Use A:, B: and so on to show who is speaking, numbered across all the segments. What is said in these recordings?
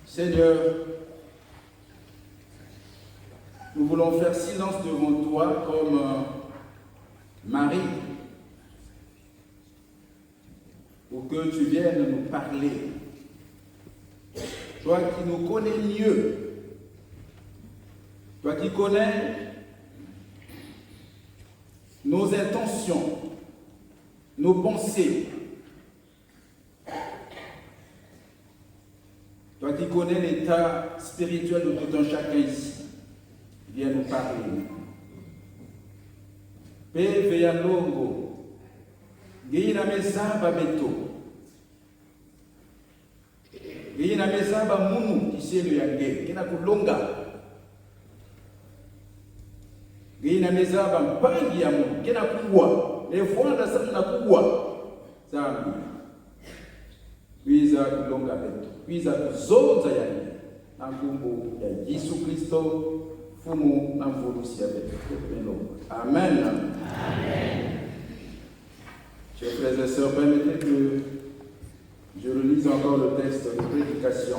A: Seigneur, nous voulons faire silence devant toi comme Marie, pour que tu viennes nous parler. Toi qui nous connais mieux, toi qui connais nos intentions, nos pensées, toi qui connais l'état spirituel de tout un chacun ici, viens nous parler. Pe veyanongo, gina mezaba beto, gina mezaba munu kiselu yange, kina kulonga, gina mezaba mpangi ya munu, kina kuwa, lefwanda sana na kuwa, zambi. Kwiza kulonga betu, kwiza kuzonza yange, na kumbu ya Yesu Kristo, fumu na mvurusi ya betu. Amen. Amen. Chers frères et sœurs, permettez que je relise encore le texte de prédication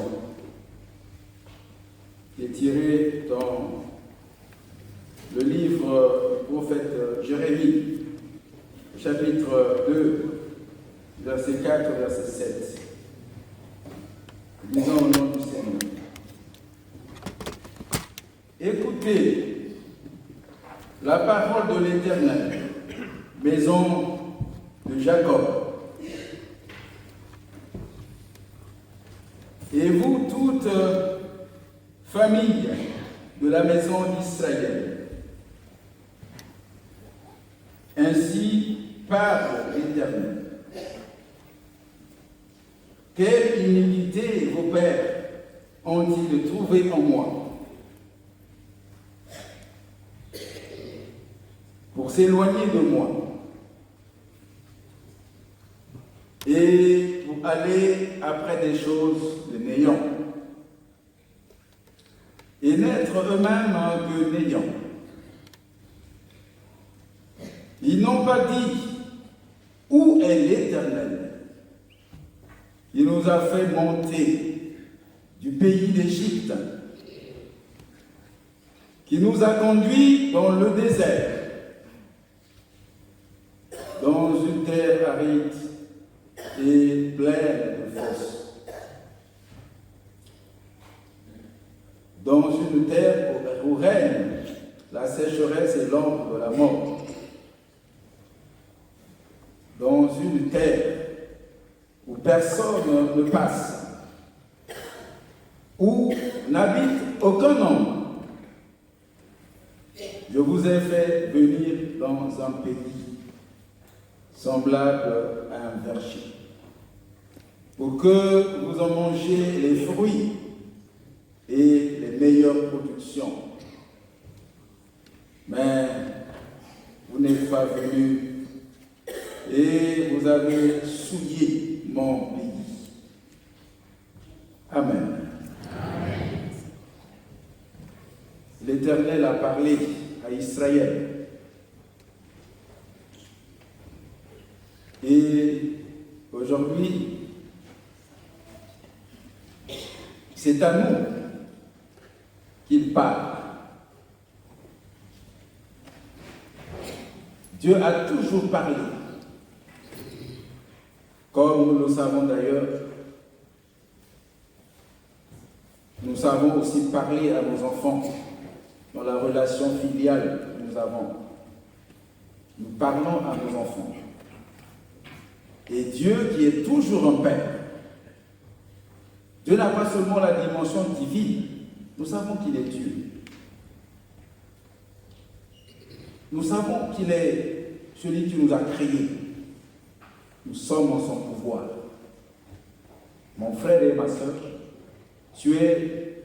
A: qui est tiré dans le livre du prophète Jérémie, chapitre 2, verset 4, verset 7. Lisons au nom du Seigneur. Écoutez la parole de l'Éternel, maison de Jacob. Et vous, toute famille de la maison d'Israël, ainsi parle l'Éternel. Quelle iniquité vos pères ont vont-ils trouver en moi pour s'éloigner de moi et pour aller après des choses de néant et n'être eux-mêmes que néant. Ils n'ont pas dit où est l'Éternel. Il nous a fait monter du pays d'Égypte, qui nous a conduits dans le désert, dans une terre aride et pleine de fosses, dans une terre où règne la sécheresse et l'ombre de la mort, dans une terre où personne ne passe, où n'habite aucun homme. Je vous ai fait venir dans un pays semblable à un verger, pour que vous en mangiez les fruits et les meilleures productions. Mais vous n'êtes pas venus et vous avez souillé mon pays. Amen. Amen. L'Éternel a parlé à Israël. Et aujourd'hui, c'est à nous qu'il parle. Dieu a toujours parlé. Comme nous le savons d'ailleurs, nous savons aussi parler à nos enfants dans la relation filiale que nous avons. Nous parlons à nos enfants. Et Dieu qui est toujours un Père, Dieu n'a pas seulement la dimension divine, nous savons qu'il est Dieu. Nous savons qu'il est celui qui nous a créés. Nous sommes en son pouvoir. Mon frère et ma soeur, tu es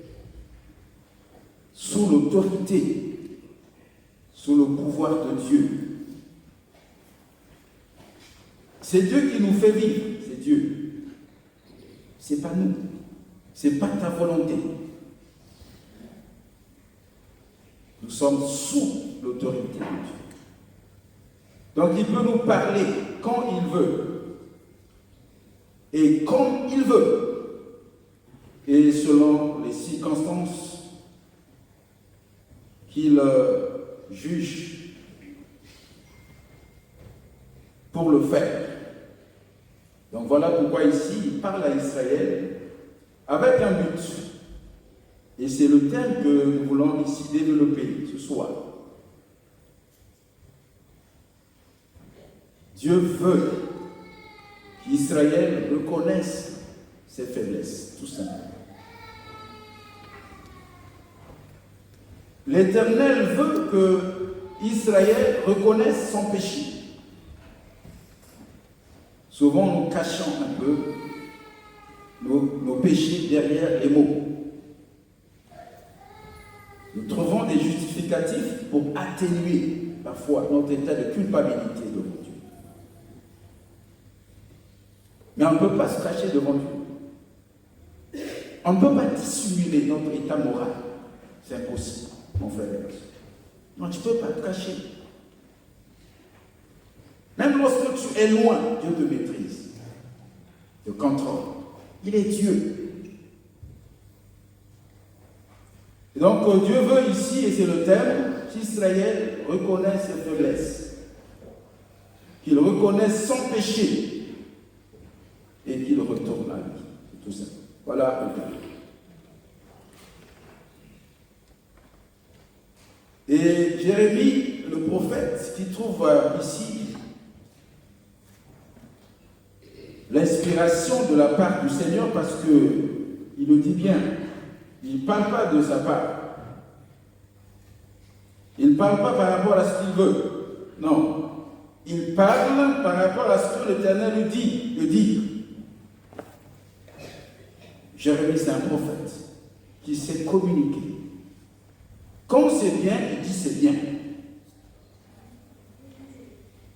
A: sous l'autorité, sous le pouvoir de Dieu. C'est Dieu qui nous fait vivre, c'est Dieu. C'est pas nous, c'est pas ta volonté. Nous sommes sous l'autorité de Dieu. Donc il peut nous parler quand il veut et comme il veut et selon les circonstances qu'il juge pour le faire. Donc voilà pourquoi ici il parle à Israël avec un but. Et c'est le thème que nous voulons ici développer ce soir. Dieu veut qu'Israël reconnaisse ses faiblesses, tout simplement. L'Éternel veut que Israël reconnaisse son péché. Souvent, nous cachons un peu nos péchés derrière les mots. Nous trouvons des justificatifs pour atténuer parfois notre état de culpabilité devant Dieu. Mais on ne peut pas se cacher devant Dieu. On ne peut pas dissimuler notre état moral. C'est impossible, mon frère et ma soeur. Non, tu ne peux pas te cacher. Même lorsque tu es loin, Dieu te maîtrise, te contrôle. Il est Dieu. Et donc Dieu veut ici, et c'est le thème, qu'Israël reconnaisse ses faiblesses, qu'il reconnaisse son péché et qu'il retourne à lui. C'est tout ça. Voilà le thème. Et Jérémie, le prophète, qui trouve ici l'inspiration de la part du Seigneur, parce qu'il le dit bien, il ne parle pas de sa part. Il ne parle pas par rapport à ce qu'il veut. Non. Il parle par rapport à ce que l'Éternel lui dit de dire. Jérémie, c'est un prophète. qui sait communiquer. Quand c'est bien, il dit c'est bien.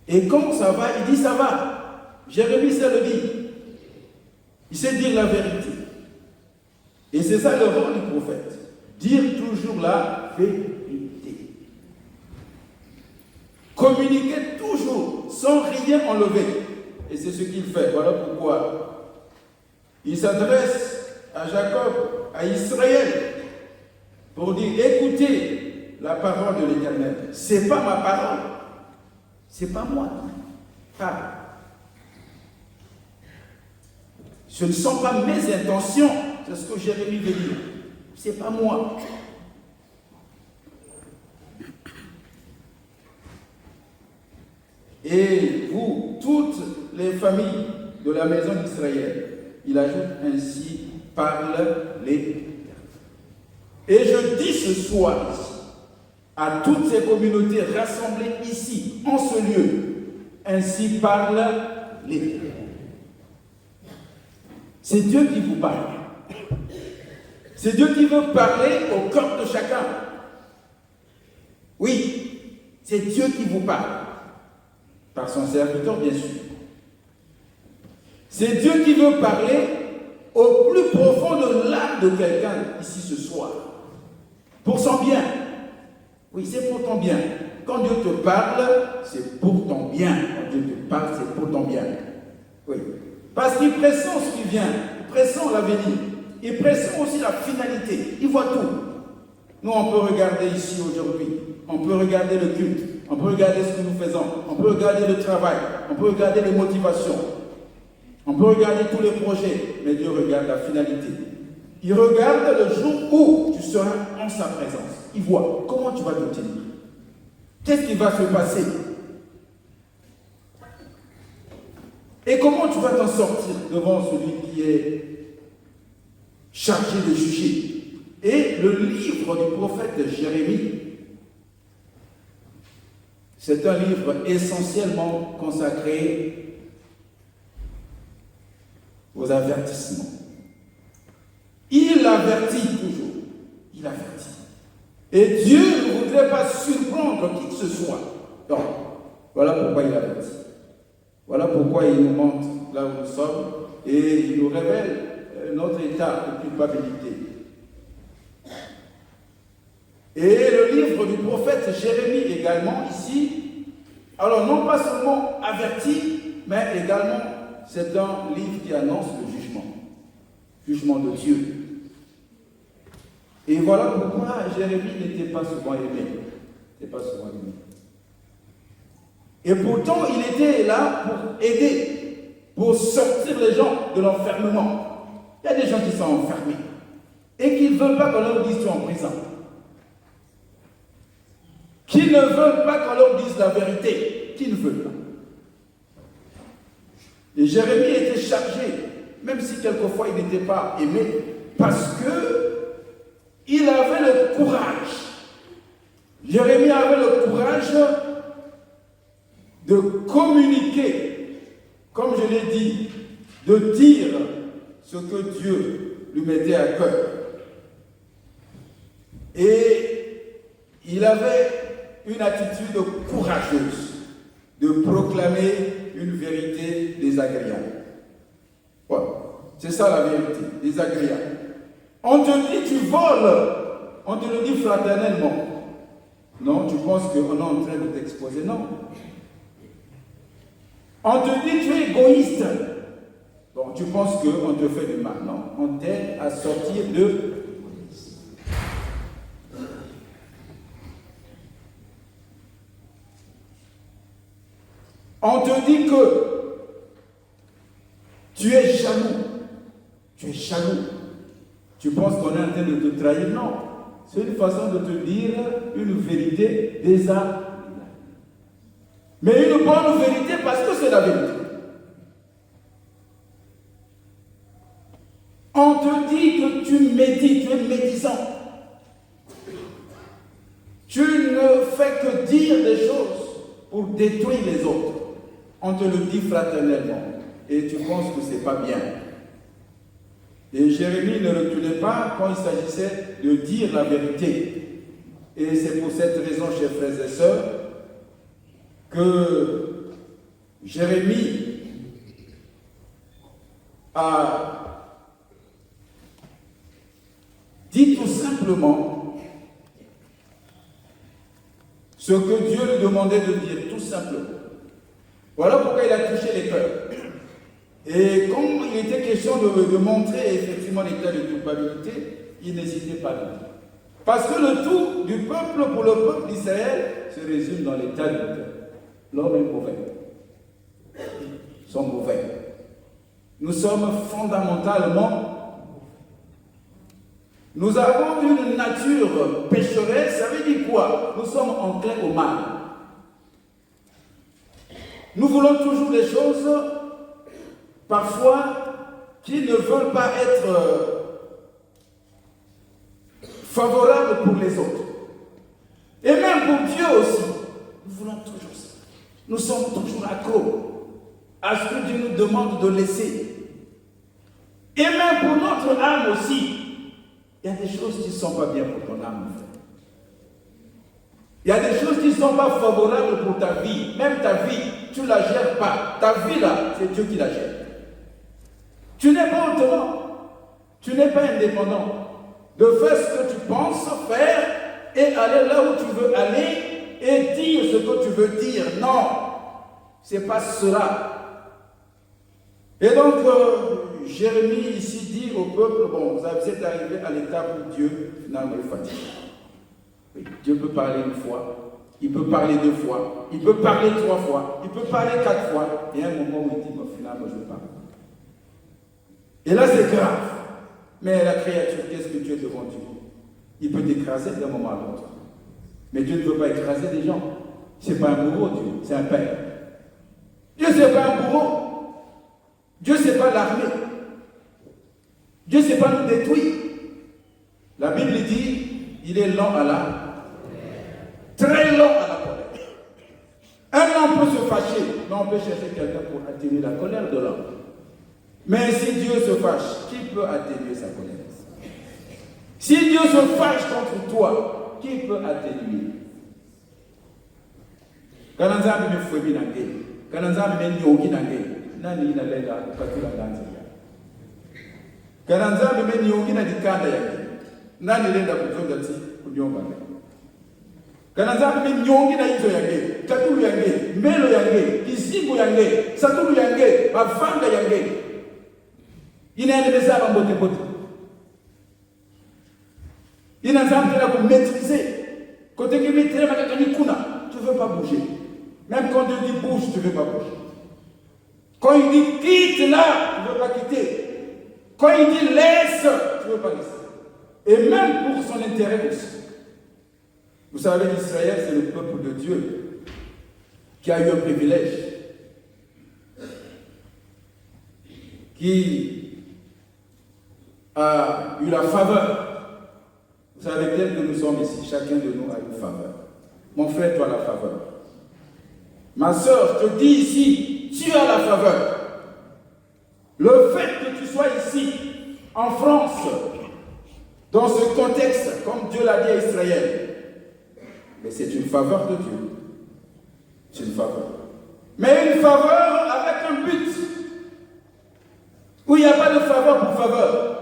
A: Et quand ça va, il dit ça va. Jérémie sait le dire. Il sait dire la vérité. Et c'est ça le rôle du prophète. Dire toujours la vérité. Communiquer toujours, sans rien enlever. Et c'est ce qu'il fait. Voilà pourquoi il s'adresse à Jacob, à Israël, pour dire, écoutez la parole de l'Éternel. Ce n'est pas ma parole. Ce n'est pas moi. Ah. Ce ne sont pas mes intentions. C'est ce que Jérémie veut dire. Ce n'est pas moi. Et vous, toutes les familles de la maison d'Israël, il ajoute ainsi, parle l'Éternel. Et je dis ce soir ici, à toutes ces communautés rassemblées ici, en ce lieu, ainsi parle l'Éternel. C'est Dieu qui vous parle. C'est Dieu qui veut parler au cœur de chacun. Oui, c'est Dieu qui vous parle. Par son serviteur, bien sûr. C'est Dieu qui veut parler au plus profond de l'âme de quelqu'un ici ce soir. Pour son bien. Oui, c'est pour ton bien. Quand Dieu te parle, c'est pour ton bien. Quand Dieu te parle, c'est pour ton bien. Oui. Parce qu'il pressent ce qui vient. Il pressent l'avenir. Il pressent aussi la finalité. Il voit tout. Nous, on peut regarder ici aujourd'hui. On peut regarder le culte. On peut regarder ce que nous faisons. On peut regarder le travail. On peut regarder les motivations. On peut regarder tous les projets. Mais Dieu regarde la finalité. Il regarde le jour où tu seras en sa présence. Il voit comment tu vas te tenir. Qu'est-ce qui va se passer? Et comment tu vas t'en sortir devant celui qui est chargé de juger? Et le livre du prophète Jérémie, c'est un livre essentiellement consacré aux avertissements. Il avertit toujours. Il avertit. Et Dieu ne voudrait pas surprendre qui que ce soit. Donc, voilà pourquoi il avertit. Voilà pourquoi il nous montre là où nous sommes et il nous révèle notre état de culpabilité. Et le livre du prophète Jérémie également ici, alors non pas seulement averti, mais également c'est un livre qui annonce le jugement de Dieu. Et voilà pourquoi Jérémie n'était pas souvent aimé. Et pourtant, il était là pour aider, pour sortir les gens de l'enfermement. Il y a des gens qui sont enfermés et qui ne veulent pas qu'on leur dise tu es en prison. Qui ne veulent pas qu'on leur dise la vérité. Qui ne veulent pas. Et Jérémie était chargé, même si quelquefois il n'était pas aimé, parce que il avait le courage. Jérémie avait le courage de communiquer, comme je l'ai dit, de dire ce que Dieu lui mettait à cœur. Et il avait une attitude courageuse de proclamer une vérité désagréable. Ouais, c'est ça la vérité, désagréable. On te dit tu voles, on te le dit fraternellement. Non, tu penses qu'on est en train de t'exposer, non. On te dit tu es égoïste. Bon, tu penses qu'on te fait du mal, non. On t'aide à sortir de... On te dit que tu es jaloux. Tu es jaloux. Tu penses qu'on est en train de te trahir? Non. C'est une façon de te dire une vérité désagréable. Mais une bonne vérité parce que c'est la vérité. On te dit que tu médites, tu es médisant. Tu ne fais que dire des choses pour détruire les autres. On te le dit fraternellement. Et tu penses que ce n'est pas bien. Et Jérémie ne reculait pas quand il s'agissait de dire la vérité. Et c'est pour cette raison, chers frères et sœurs, que Jérémie a dit tout simplement ce que Dieu lui demandait de dire, tout simplement. Voilà pourquoi il a touché les cœurs. Et comme il était question de montrer effectivement l'état de culpabilité, il n'hésitait pas à le dire. Parce que le tout du peuple pour le peuple d'Israël se résume dans l'état du cœur. L'homme est mauvais. Ils sont mauvais. Nous sommes fondamentalement. Nous avons une nature pécheresse. Ça veut dire quoi? Nous sommes enclins au mal. Nous voulons toujours des choses, parfois, qui ne veulent pas être favorables pour les autres. Et même pour Dieu aussi. Nous voulons toujours ça. Nous sommes toujours accros à ce que Dieu nous demande de laisser. Et même pour notre âme aussi. Il y a des choses qui ne sont pas bien pour ton âme. Il y a des choses qui ne sont pas favorables pour ta vie. Même ta vie, tu ne la gères pas. Ta vie là, c'est Dieu qui la gère. Tu n'es pas autonome. Tu n'es pas indépendant. De faire ce que tu penses faire et aller là où tu veux aller et dire ce que tu veux dire. Non, ce n'est pas cela. Et donc, Jérémie ici dit au peuple, bon, vous êtes arrivé à l'état où Dieu finalement est fatigué. Oui, Dieu peut parler une fois, il peut parler 2 fois, il peut parler 3 fois, il peut parler 4 fois, et à un moment où il dit, bon, finalement, je parle. Et là, c'est grave. Mais la créature, qu'est-ce que tu es devant Dieu? Il peut t'écraser d'un moment à l'autre. Mais Dieu ne veut pas écraser des gens. Ce n'est pas un bourreau, Dieu, c'est un père. Dieu, ce n'est pas un bourreau. Dieu, ce n'est pas l'armée. Dieu, ce n'est pas nous détruire. La Bible dit, il est lent à la très lent à la colère. Un homme peut se fâcher, mais on peut chercher quelqu'un pour atténuer la colère de l'homme. Mais si Dieu se fâche, qui peut atténuer sa colère? Si Dieu se fâche contre toi, qui peut atténuer? Quand on a mis fouet binangé, quand on a mis nyogi nangé, nani na lega patula danza. Quand on a mis nyogi na dikanda yake, nani lenda kujonga ti kunyomba. Quand on a mis nyogi na hizo yake, tatulu yake, melo yake, kizibu yake, satulu yake, mafanga yake. Il a des arbres en beauté. Il a des arbres pour maîtriser. Quand tu es maîtrisé, tu ne veux pas bouger. Même quand il dit bouge, tu ne veux pas bouger. Quand il dit quitte là, tu ne veux pas quitter. Quand il dit laisse, tu ne veux pas laisser. Et même pour son intérêt aussi. Vous savez, Israël, c'est le peuple de Dieu qui a eu un privilège. Qui a eu la faveur. Vous savez, tel que nous sommes ici, chacun de nous a une faveur. Mon frère, tu as la faveur. Ma soeur, je te dis ici, tu as la faveur. Le fait que tu sois ici, en France, dans ce contexte, comme Dieu l'a dit à Israël, mais c'est une faveur de Dieu. C'est une faveur. Mais une faveur avec un but. Où il n'y a pas de faveur pour faveur.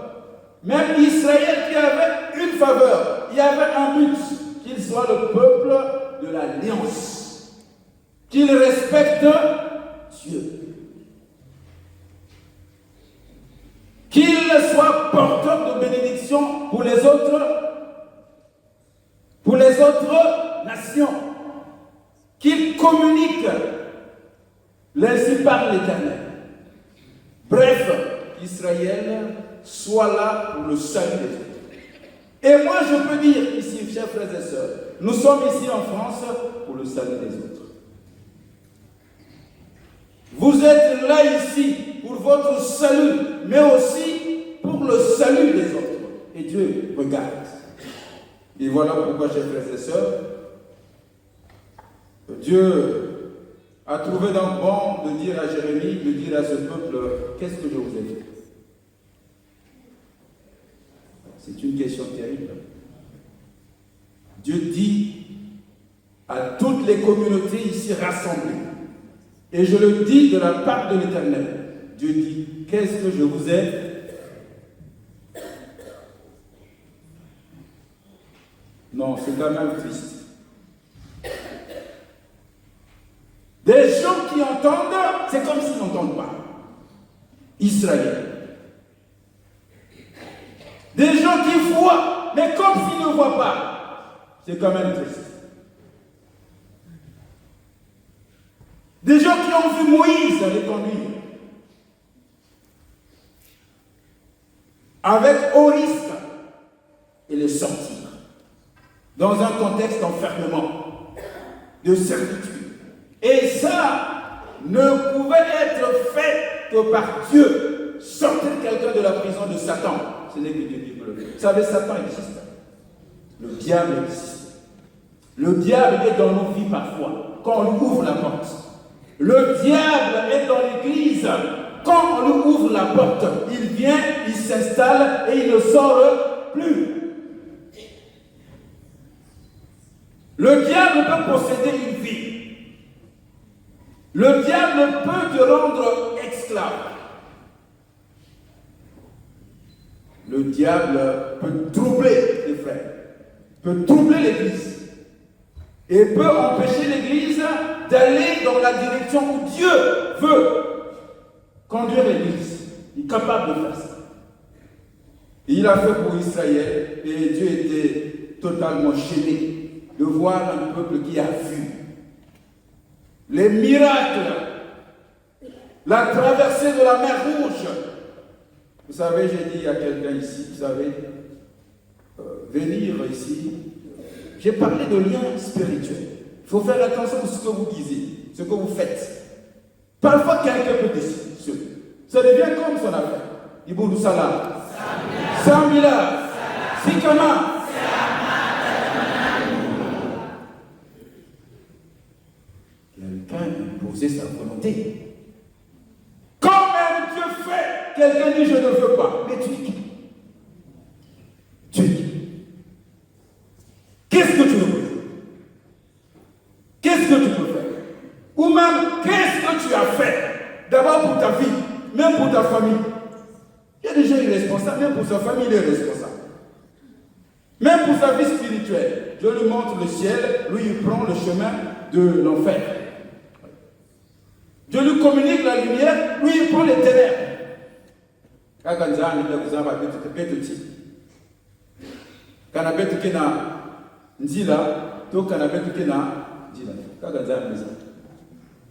A: Même Israël qui avait une faveur, il y avait un but, qu'il soit le peuple de l'alliance, qu'il respecte Dieu, qu'il soit porteur de bénédiction pour les autres nations, qu'il communique, l'ainsi par l'Éternel. Bref, Israël soit là pour le salut des autres. Et moi, je peux dire ici, chers frères et sœurs, nous sommes ici en France pour le salut des autres. Vous êtes là ici pour votre salut, mais aussi pour le salut des autres. Et Dieu regarde. Et voilà pourquoi, chers frères et sœurs, Dieu a trouvé donc bon de dire à Jérémie, de dire à ce peuple, qu'est-ce que je vous ai fait? C'est une question terrible. Dieu dit à toutes les communautés ici rassemblées, et je le dis de la part de l'Éternel, Dieu dit, qu'est-ce que je vous ai? Non, c'est quand même triste. Des gens qui entendent, c'est comme s'ils n'entendent pas. Israël. Des gens qui voient, mais comme s'ils ne voient pas. C'est quand même triste. Des gens qui ont vu Moïse les conduire. Avec haut risque et les sortir. Dans un contexte d'enfermement, de servitude. Et ça ne pouvait être fait que par Dieu. Sortir quelqu'un de la prison de Satan. Ce n'est que Dieu qui peut le faire. Vous savez, Satan existe. Le diable existe. Le diable est dans nos vies parfois, quand on lui ouvre la porte. Le diable est dans l'église. Quand on lui ouvre la porte, il vient, il s'installe et il ne sort plus. Le diable peut posséder une vie. Le diable peut te rendre esclave. Le diable peut troubler les frères, peut troubler l'église et peut empêcher l'église d'aller dans la direction où Dieu veut conduire l'église. Il est capable de faire ça. Et il a fait pour Israël et Dieu était totalement gêné de voir un peuple qui a vu les miracles, la traversée de la mer Rouge. Vous savez, j'ai dit à quelqu'un ici, vous savez, venir ici, j'ai parlé de liens spirituels. Il faut faire attention à ce que vous disiez, ce que vous faites. Parfois, quelqu'un peut décider. Ça devient comme son affaire. Iboudou Salah, Samila, Sikama. Quelqu'un imposait sa volonté. Quand même Dieu fait, quelqu'un dit je ne veux pas. Mais tu es qui? Tu es qui? Qu'est-ce que tu veux faire? Qu'est-ce que tu peux faire? Ou même, qu'est-ce que tu as fait? D'abord pour ta vie, même pour ta famille. Il y a des gens irresponsables, même pour sa famille, il est responsable. Même pour sa vie spirituelle. Je lui montre le ciel, lui il prend le chemin de l'enfer. Je lui communique la lumière, lui il prend les ténèbres. Quand vous avez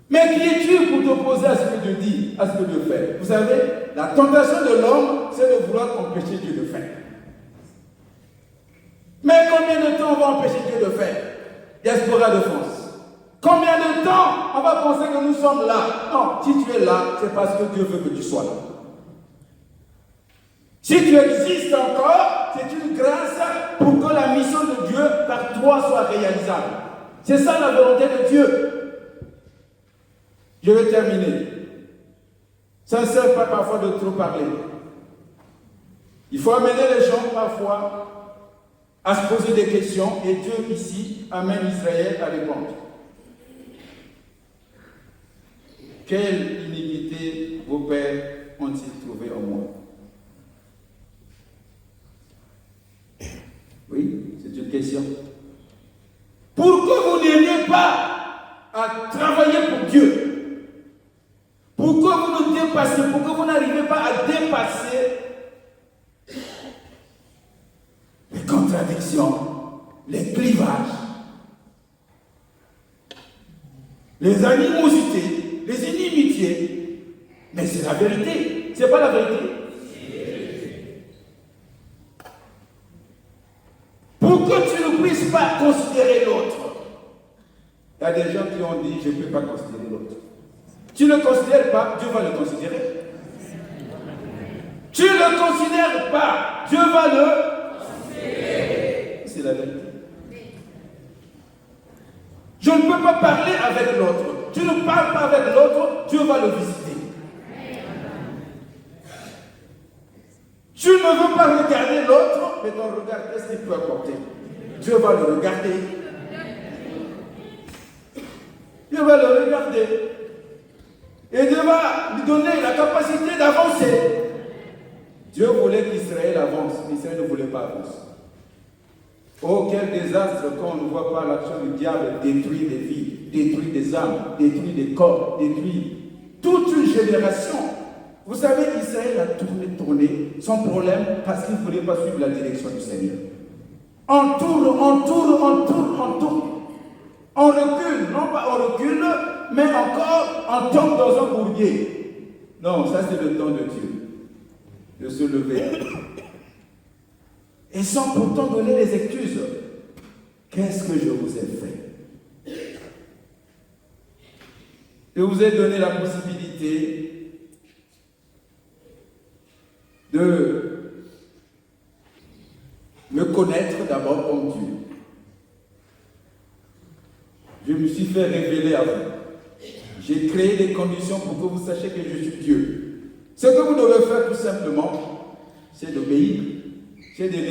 A: mais qui es-tu pour t'opposer à ce que Dieu dit, à ce que Dieu fait? Vous savez, la tentation de l'homme, c'est de vouloir empêcher Dieu de faire. Mais combien de temps on va empêcher Dieu de faire? Diaspora de France. Combien de temps on va penser que nous sommes là? Non, si tu es là, c'est parce que Dieu veut que tu sois là. Si tu existes encore, c'est une grâce pour que la mission de Dieu par toi soit réalisable. C'est ça la volonté de Dieu. Je vais terminer. Ça ne sert pas parfois de trop parler. Il faut amener les gens parfois à se poser des questions et Dieu ici amène Israël à répondre. Quelle iniquité vos pères ont-ils trouvé en moi? Oui, c'est une question. Pourquoi vous n'aimez pas à travailler pour Dieu? Pourquoi vous ne dépassez, pourquoi vous n'arrivez pas à dépasser les contradictions, les clivages, les animosités, les inimitiés? Mais c'est la vérité, c'est pas la vérité. Pourquoi tu ne puisses pas considérer l'autre? Il y a des gens qui ont dit je ne peux pas considérer l'autre. Tu ne le considères pas, Dieu va le considérer. Tu ne le considères pas, Dieu va le considérer. C'est la vérité. Je ne peux pas parler avec l'autre. Tu ne parles pas avec l'autre, Dieu va le visiter. Tu ne veux pas regarder l'autre, mais ton regard, qu'est-ce qu'il peut apporter? Dieu va le regarder. Dieu va le regarder. Et Dieu va lui donner la capacité d'avancer. Dieu voulait qu'Israël avance, mais Israël ne voulait pas avancer. Oh, quel désastre quand on ne voit pas l'action du diable détruire des vies, détruire des âmes, détruire des corps, détruire toute une génération. Vous savez qu'Israël a tourné son problème parce qu'il ne voulait pas suivre la direction du Seigneur. On tourne. On recule, non pas on recule, mais encore on tombe dans un bourbier. Non, ça c'est le temps de Dieu, de se lever. Et sans pourtant donner les excuses. Qu'est-ce que je vous ai fait? Je vous ai donné la possibilité de me connaître d'abord comme Dieu. Je me suis fait révéler à vous. J'ai créé des conditions pour que vous sachiez que je suis Dieu. Ce que vous devez faire tout simplement, c'est d'obéir, c'est de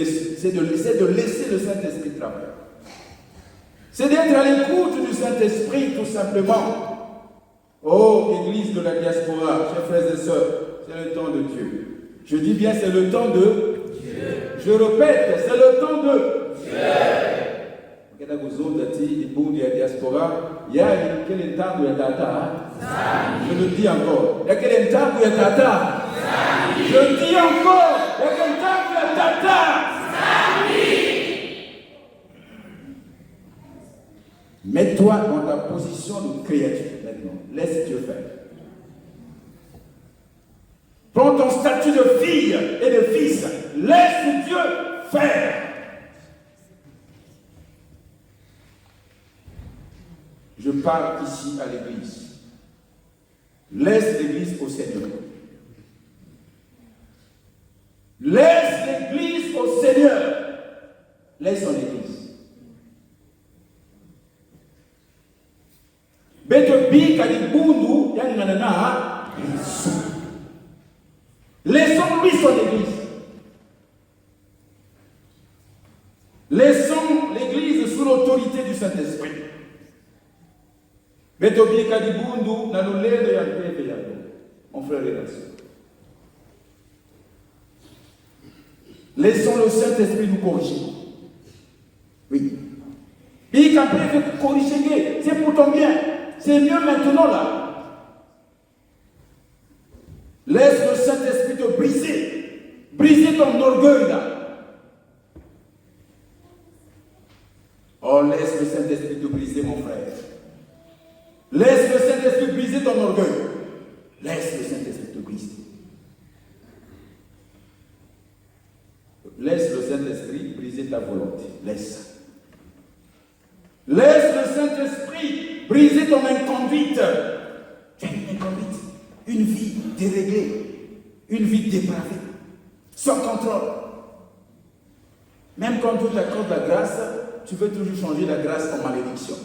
A: laisser le Saint-Esprit travailler. C'est d'être à l'écoute du Saint-Esprit tout simplement. Oh, Église de la diaspora, chers frères et sœurs, c'est le temps de Dieu. Je dis bien, c'est le temps de Dieu. Je répète, c'est le temps de Dieu. Je le dis encore. Je dis encore. Mets-toi dans ta position de créature maintenant. Laisse Dieu faire. Prends ton statut de fille et de fils. Laisse Dieu faire. Je parle ici à l'église. Laisse l'église au Seigneur. Laisse l'église au Seigneur. Laisse son église. Laissons-lui son église. Laissons l'église sous l'autorité du Saint-Esprit. Mon frère et ma soeur. Laissons le Saint-Esprit nous corriger. Oui. Et quand il fait corriger, c'est pour ton bien. C'est mieux maintenant là. Laisse le Saint-Esprit te briser. Briser ton orgueil là. Oh, laisse le Saint-Esprit te briser, mon frère. Laisse le Saint-Esprit briser ton orgueil. Laisse le Saint-Esprit te briser. Laisse le Saint-Esprit briser ta volonté. Laisse. Laisse le Saint-Esprit briser ton inconduite. Tu as une inconduite. Une vie déréglée. Une vie dépravée. Sans contrôle. Même quand Dieu t'accorde la grâce, tu veux toujours changer la grâce en malédiction.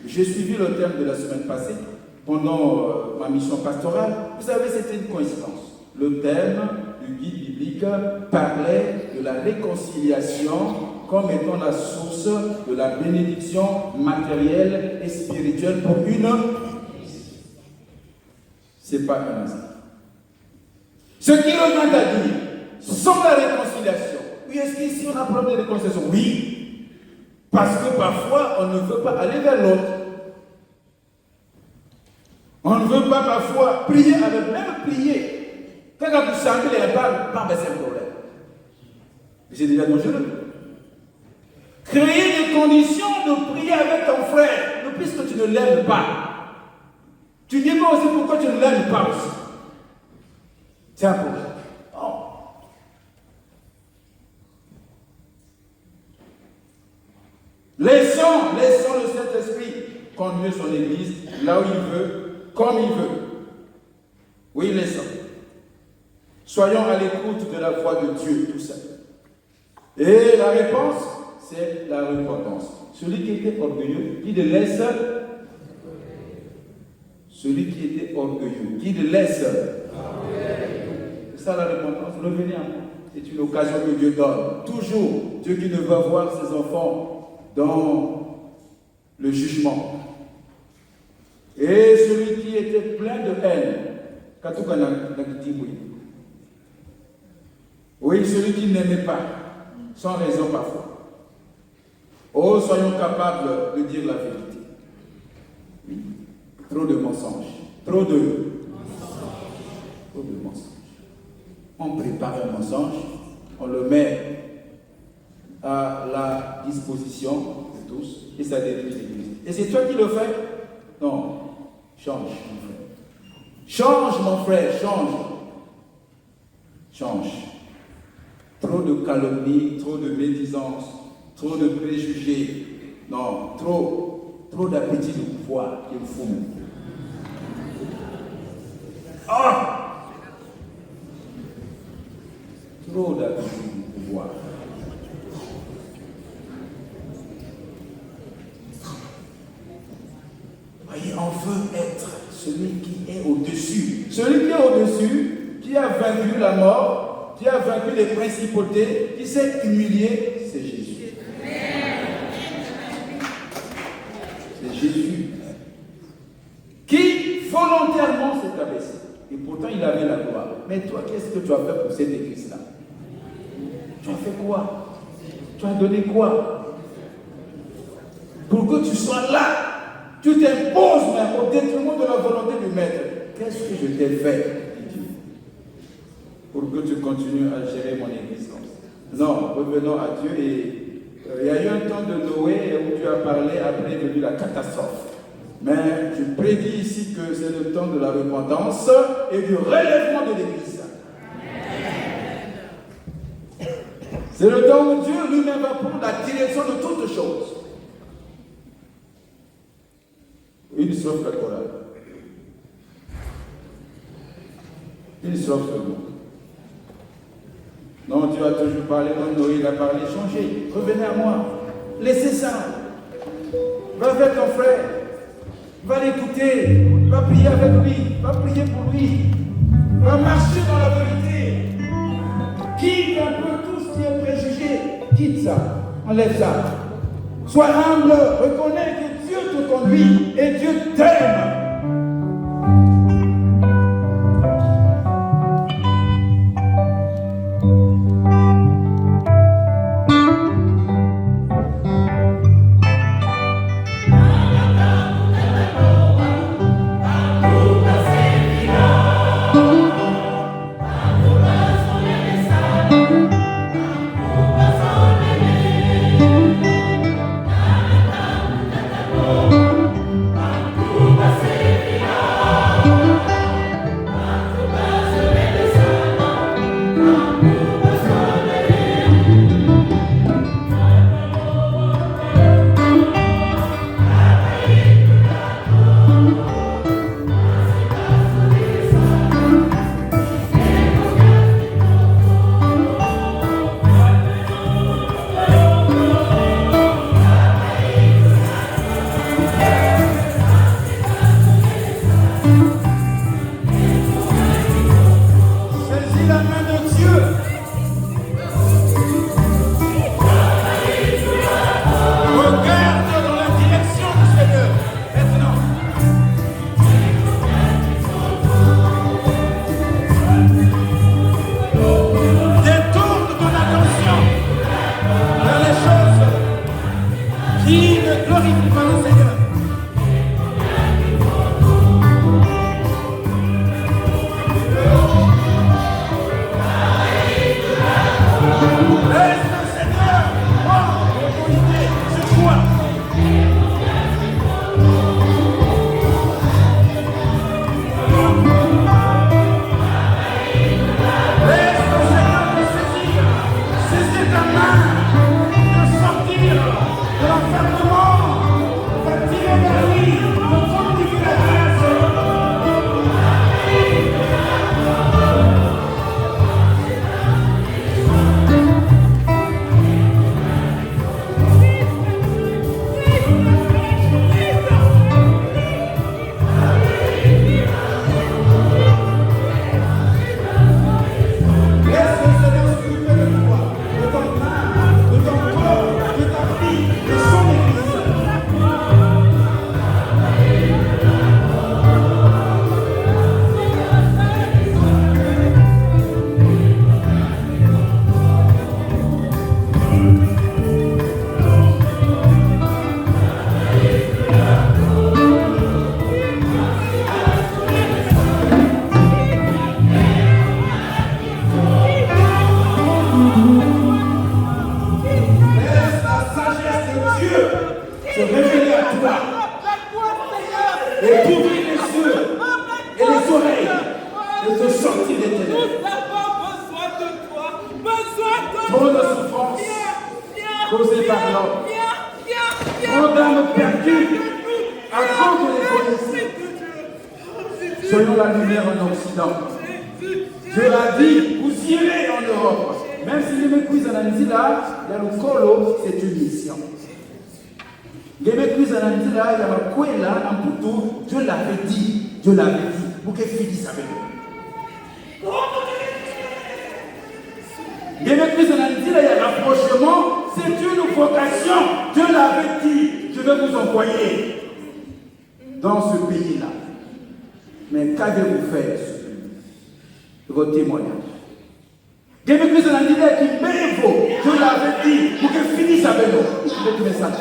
A: J'ai suivi le thème de la semaine passée pendant ma mission pastorale. Vous savez, c'était une coïncidence. Le thème du guide biblique parlait de la réconciliation comme étant la source de la bénédiction matérielle et spirituelle pour une Église. Ce n'est pas un hasard. Ce qui revient à dire, sans la réconciliation, oui, est-ce qu'ici on a problème de réconciliation? Oui. Parce que parfois, on ne veut pas aller vers l'autre. On ne veut pas parfois prier avec même prier. Quand vous sentez les pas, c'est un problème. C'est déjà dangereux. Créer des conditions de prier avec ton frère, puisque tu ne l'aimes pas. Tu dis pas aussi pourquoi tu ne l'aimes pas aussi. C'est un problème. Oh. Laissons le Saint-Esprit conduire son Église là où il veut, comme il veut. Oui, laissons. Soyons à l'écoute de la voix de Dieu, tout ça. Et la réponse, c'est la repentance. Celui qui était orgueilleux, qui le laisse. Celui qui était orgueilleux, qui le laisse. C'est ça la repentance. Revenez à moi. c'est une occasion que Dieu donne. Toujours, Dieu qui ne veut voir ses enfants dans le jugement. Et celui qui était plein de haine, oui, celui qui n'aimait pas, sans raison parfois. Oh, soyons capables de dire la vérité. Oui, trop de mensonges. Trop de mensonges. On prépare un mensonge, on le met à la disposition de tous et ça détruit l'Église. Et c'est toi qui le fais? Non. Change, mon frère. Change, mon frère, change. Change. Trop de calomnie, trop de médisance, trop de préjugés. Non, trop d'appétit de pouvoir qui me fout. Ah! Trop d'appétit de pouvoir. Voyez, on veut être celui qui est au-dessus. Celui qui est au-dessus, qui a vaincu la mort, qui a vaincu les principautés, qui s'est humilié, c'est Jésus. C'est Jésus qui volontairement s'est abaissé. Et pourtant, il avait la gloire. Mais toi, qu'est-ce que tu as fait pour cette église-là? Tu as fait quoi? Tu as donné quoi? Pour que tu sois là. Tu t'imposes même au détriment de la volonté du Maître. Qu'est-ce que je t'ai fait, dit Dieu, pour que tu continues à gérer mon église comme ça? Non, revenons à Dieu. Et il y a eu un temps de Noé où tu as parlé, après est venue la catastrophe. Mais je prédis ici que c'est le temps de la repentance et du relèvement de l'église. C'est le temps où Dieu lui-même va prendre la direction de toutes choses. Une strophe la chorale. Une strophe seulement. Non, Dieu a toujours parlé, comme Noé il a parlé, changez, revenez à moi. Laissez ça. Va vers ton frère. Va l'écouter. Va prier avec lui. Va prier pour lui. Va marcher dans la vérité. Quitte un peu tout ce qui est préjugé. Quitte ça. Enlève ça. Sois humble. Reconnais que Dieu te conduit et Dieu t'aime.
B: Você
A: Trop de souffrance causée par l'homme. Trop d'âmes perdues à cause de l'égoïsme. Soyons la lumière en Occident. Dieu l'a dit, vous irez en Europe. Même si les mépris en Anzila, il y a le colo, c'est une mission. Les mépris en Anzila, il y a le Kwela, en Poutou, Dieu l'avait dit. Dieu l'avait dit. Vous qu'est-ce que vous savez? Les mépris en Anzila, il y a rapprochement, c'est une vocation. Dieu l'avait dit. Je vais vous envoyer dans ce pays-là. Mais qu'avez-vous fait ce pays? Vos témoignages. Des mépris en Anzila qui paient vous. Dieu l'avait dit. Pour que finisse avec nous. C'est le message.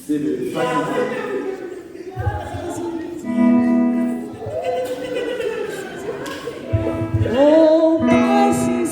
A: C'est le facile.
B: Oh, passes in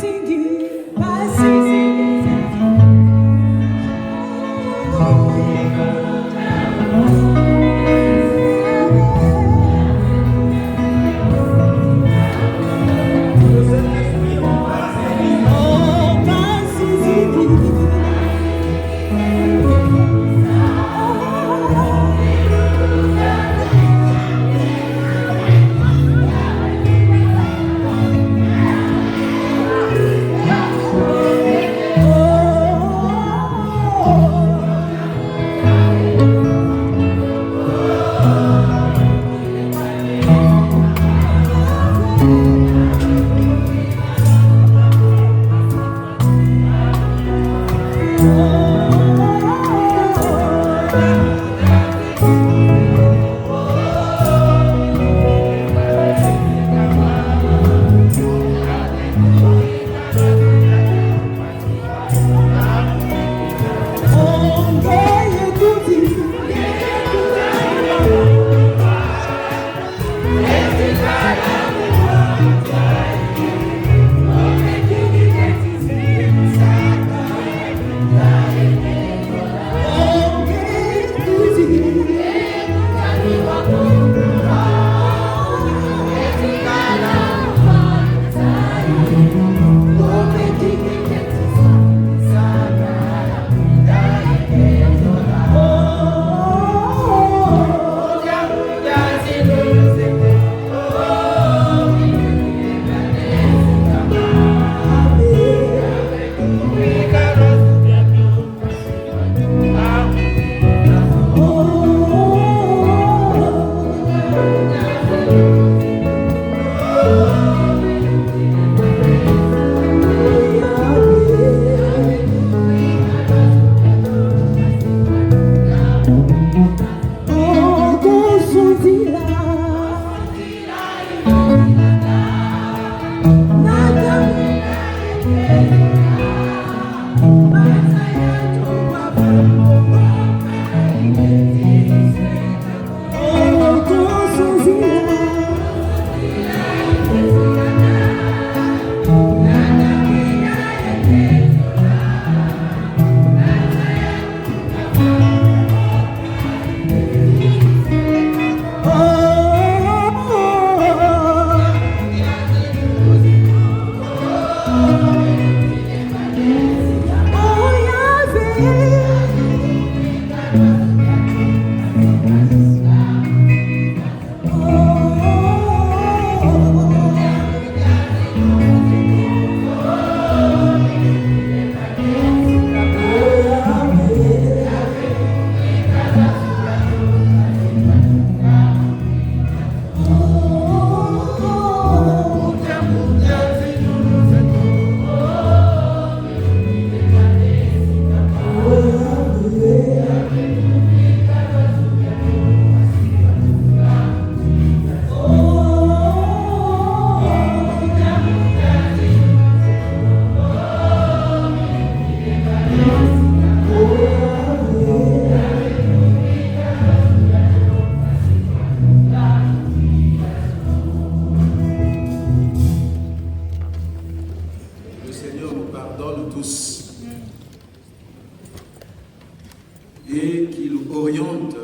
A: et qu'il oriente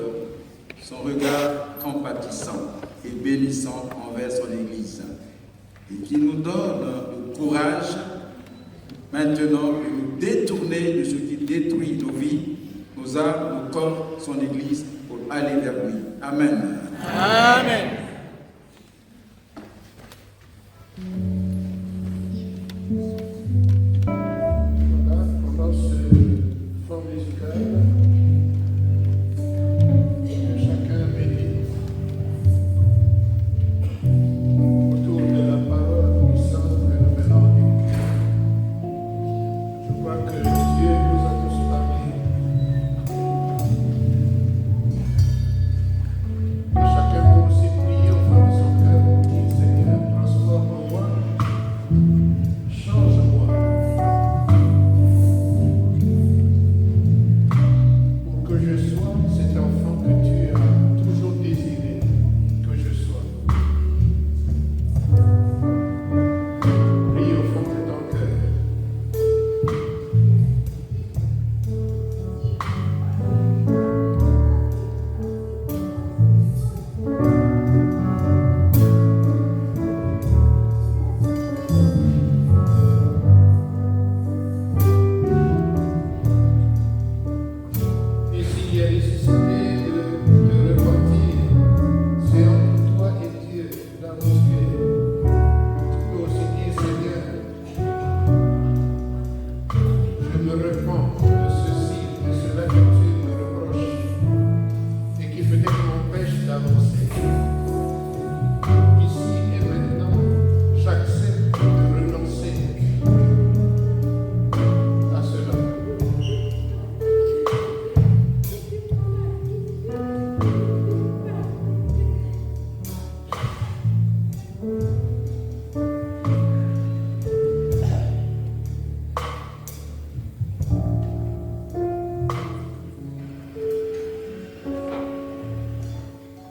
A: son regard compatissant et bénissant envers son Église. et qui nous donne le courage maintenant de nous détourner de ce qui détruit nos vies, nos âmes, nos corps, son Église, pour aller vers lui. Amen.
C: Amen.
D: Voilà, pendant ce fond musical, que chacun médite autour de la parole puissante que nous venons d'écouter. Je crois que Dieu nous a tous parlé. Et chacun peut aussi prier au fond de son cœur pour dire Seigneur, transforme-moi, change-moi. Pour que je sois cet enfant que tu as toujours désiré que je sois. Prie au fond de ton cœur. Et s'il y a nécessité de repentir, c'est entre toi et Dieu, là où tu es. Tu peux aussi dire, Seigneur, je me repens de ceci, de cela que tu me reproches et qui peut-être m'empêche d'avancer. Ici et maintenant, j'accepte de renoncer à cela.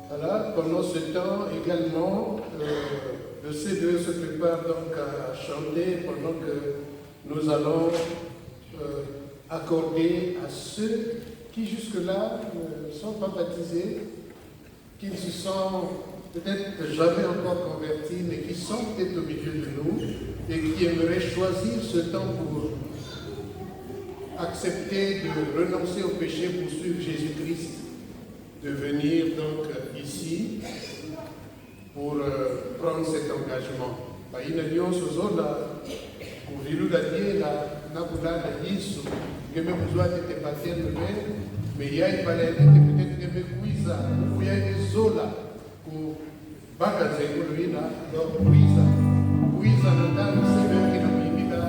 D: Voilà, pendant ce temps également, le C2 se prépare donc à chanter pendant que nous allons accorder à ceux qui jusque-là ne sont pas baptisés, qui ne se sont peut-être jamais encore convertis, mais qui sont peut-être au milieu de nous et qui aimeraient choisir ce temps pour accepter de renoncer au péché pour suivre Jésus-Christ, de venir donc ici pour prendre cet engagement. Baina sozola kuvilula na kulala Yesu ngeme kuzwate tepatene me yai pale peut-être ngeme kuiza kuya ezola ku baka zenguluina do kuiza na ndani sebe kina mimida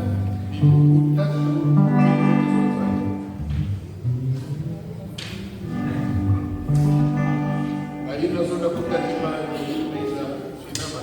D: bibuku tatu Baina zona kutatima kuiza finama.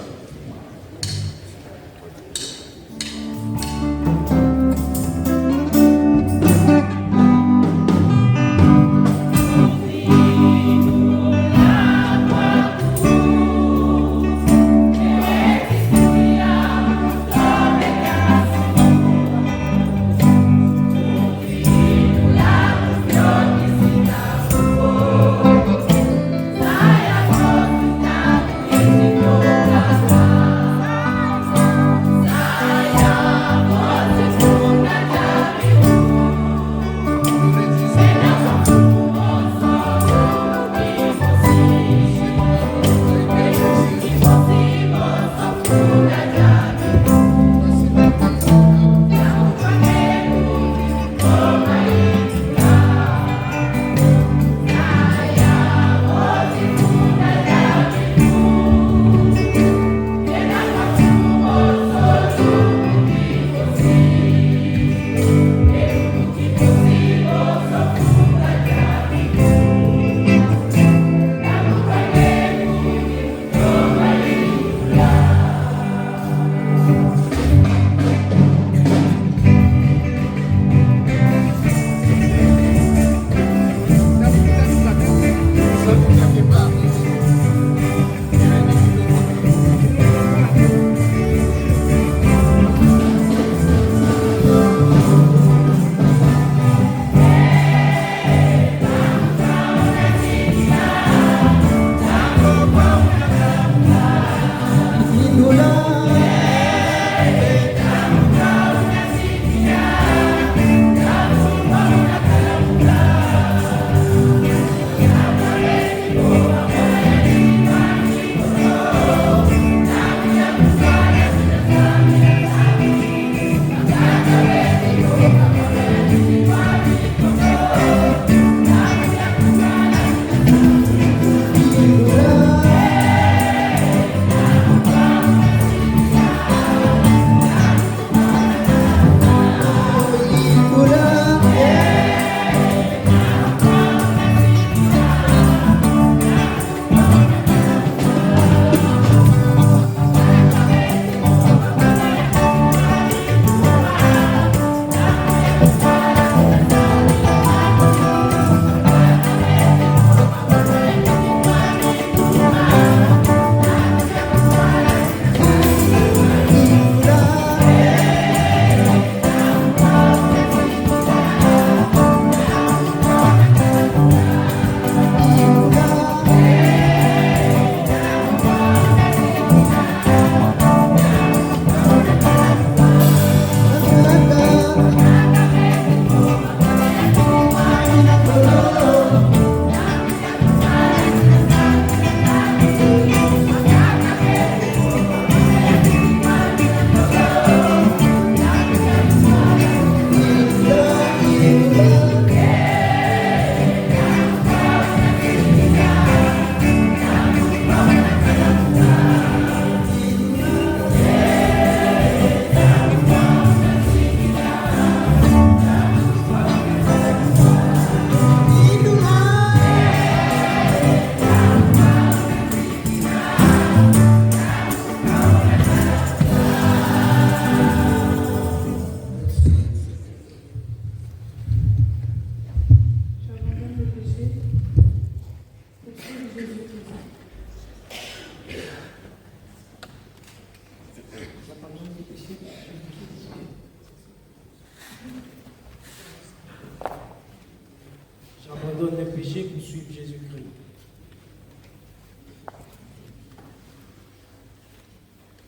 C: péchés pour suivre Jésus-Christ.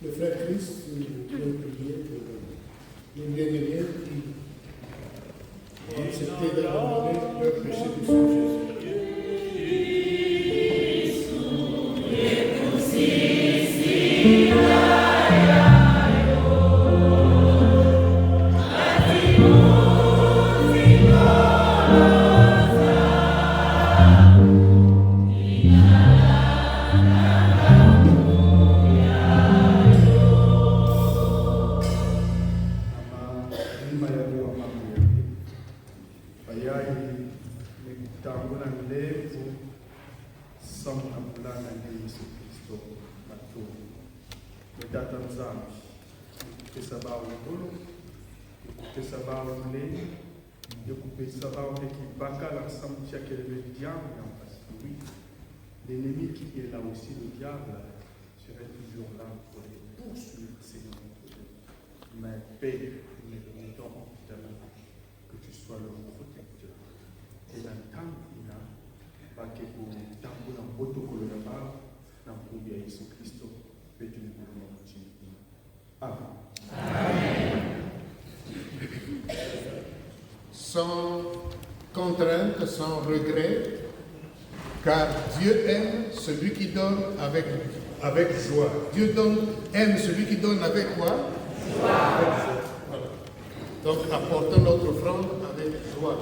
D: Le frère Christ, nous voulons prier pour les bien-aimés qui ont accepté d'abandonner leur péché pour suivre Jésus.
E: L'ennemi qui est là aussi, le diable, serait toujours là pour les poursuivre, Seigneur notre Dieu. Mais Père, nous te mettons en ta main, que tu sois le protecteur. Et dans le temps, il a pas que pour tant que dans votre colonne, dans le nom de Jésus-Christ, que tu nous donnes en Jésus. Amen.
D: Sans contrainte, sans regret, car Dieu aime celui qui donne avec joie. Dieu aime celui qui donne avec quoi? Joie. Avec joie. Voilà. Donc apportons notre offrande avec joie.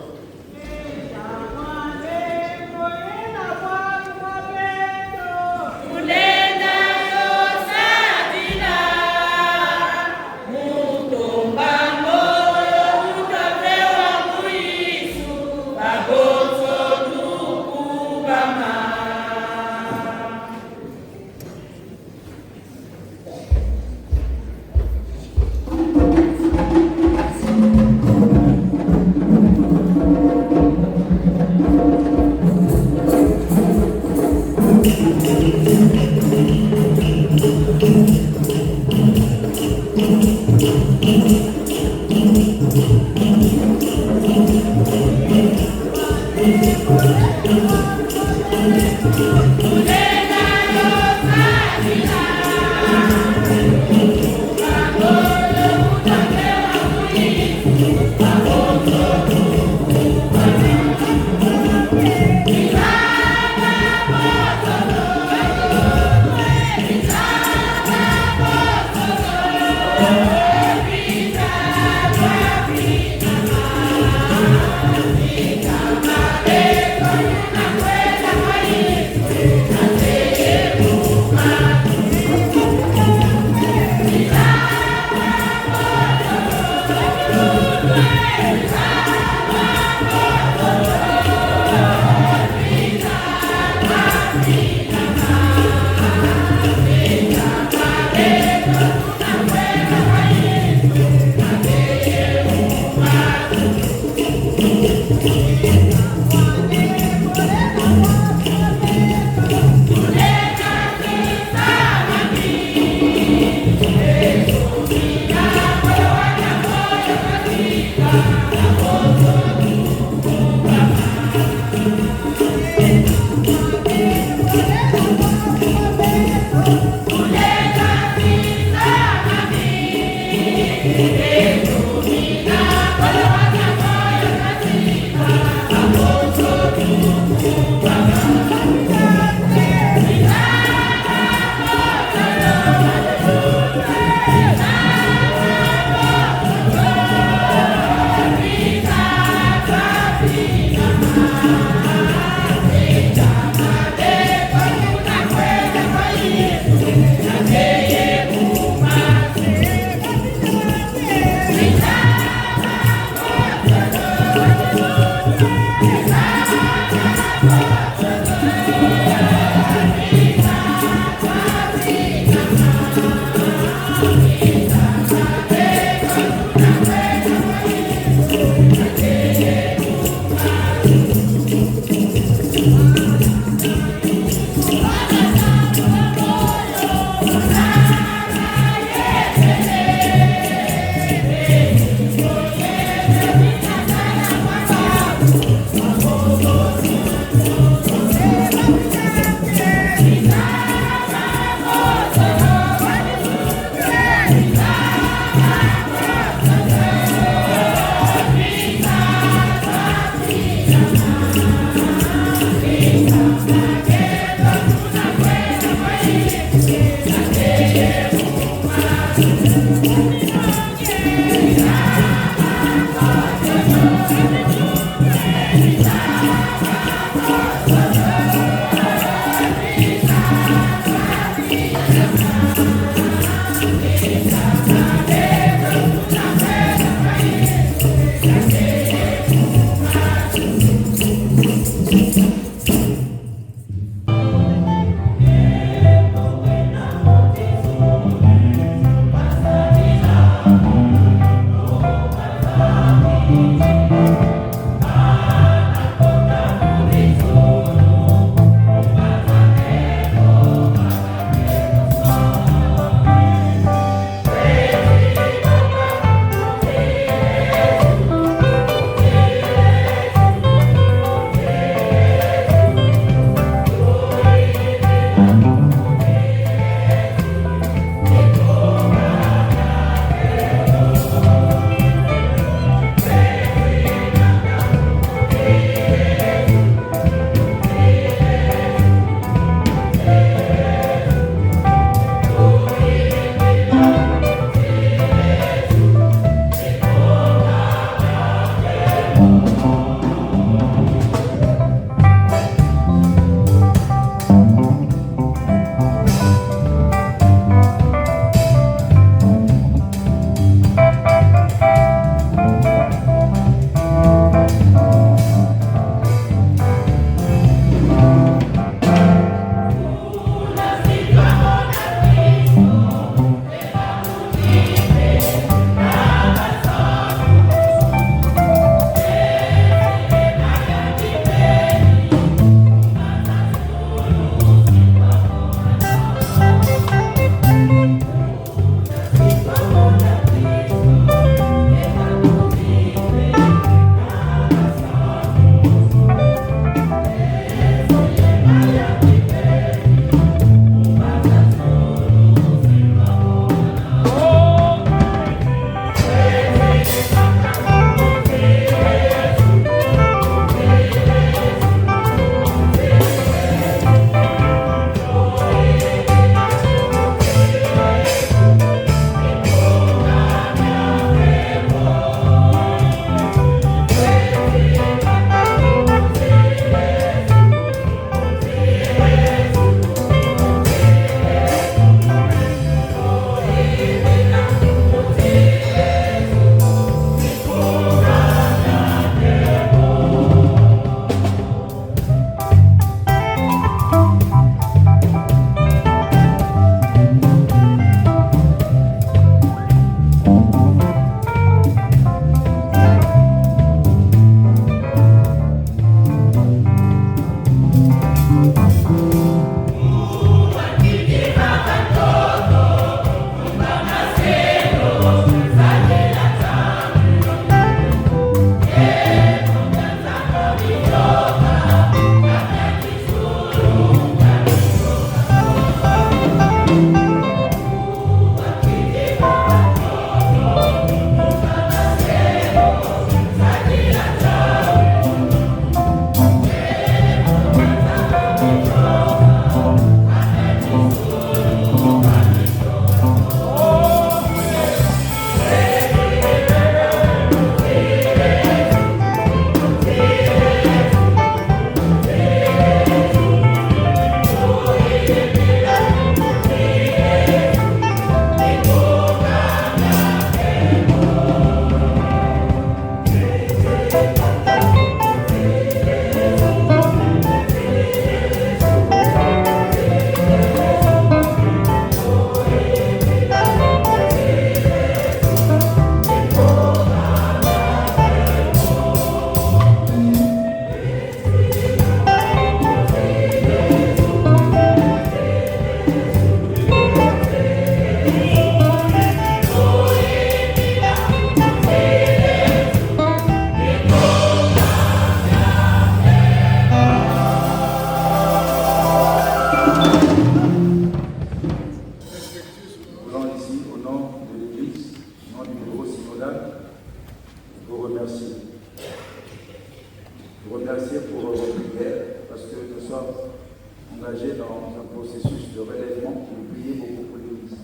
A: prié beaucoup pour l'Église.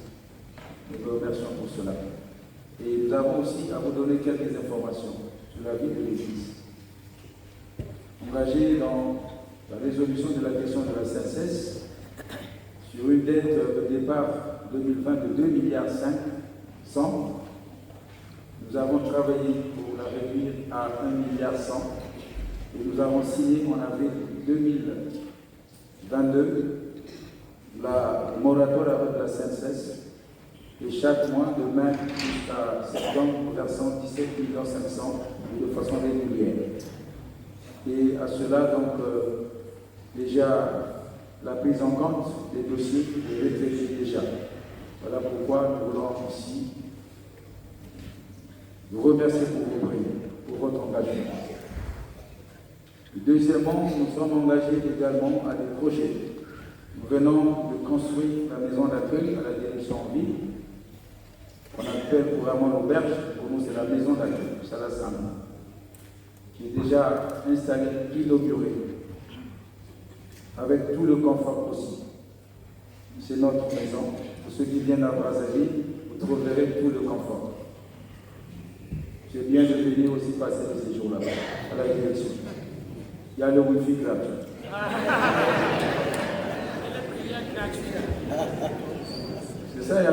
A: Nous vous remercions pour cela. Et nous avons aussi à vous donner quelques informations sur la vie de l'Église. Engagé dans la résolution de la question de la CNCS, sur une dette de départ 2020 de 2,5 milliards, nous avons travaillé pour la réduire à 1,1 milliard et nous avons signé en avril 2022 la moratoire avec la CNCS et chaque mois de mai jusqu'à septembre nous versons 17,5 millions de façon régulière. Et à cela donc déjà la prise en compte des dossiers est réfléchie déjà. Voilà pourquoi nous voulons ici vous remercier pour vos prières, pour votre engagement. Deuxièmement, nous sommes engagés également à des projets. Nous venons de construire la maison d'accueil à la direction en ville. On appelle couramment l'auberge, pour nous c'est la maison d'accueil, Salasana, qui est déjà installée, inaugurée, avec tout le confort possible. C'est notre maison. Pour ceux qui viennent à Brazzaville, vous trouverez tout le confort. C'est bien de venir aussi passer le séjour là-bas, à la direction. Il y a le wifi gratuit. C'est ça, il y a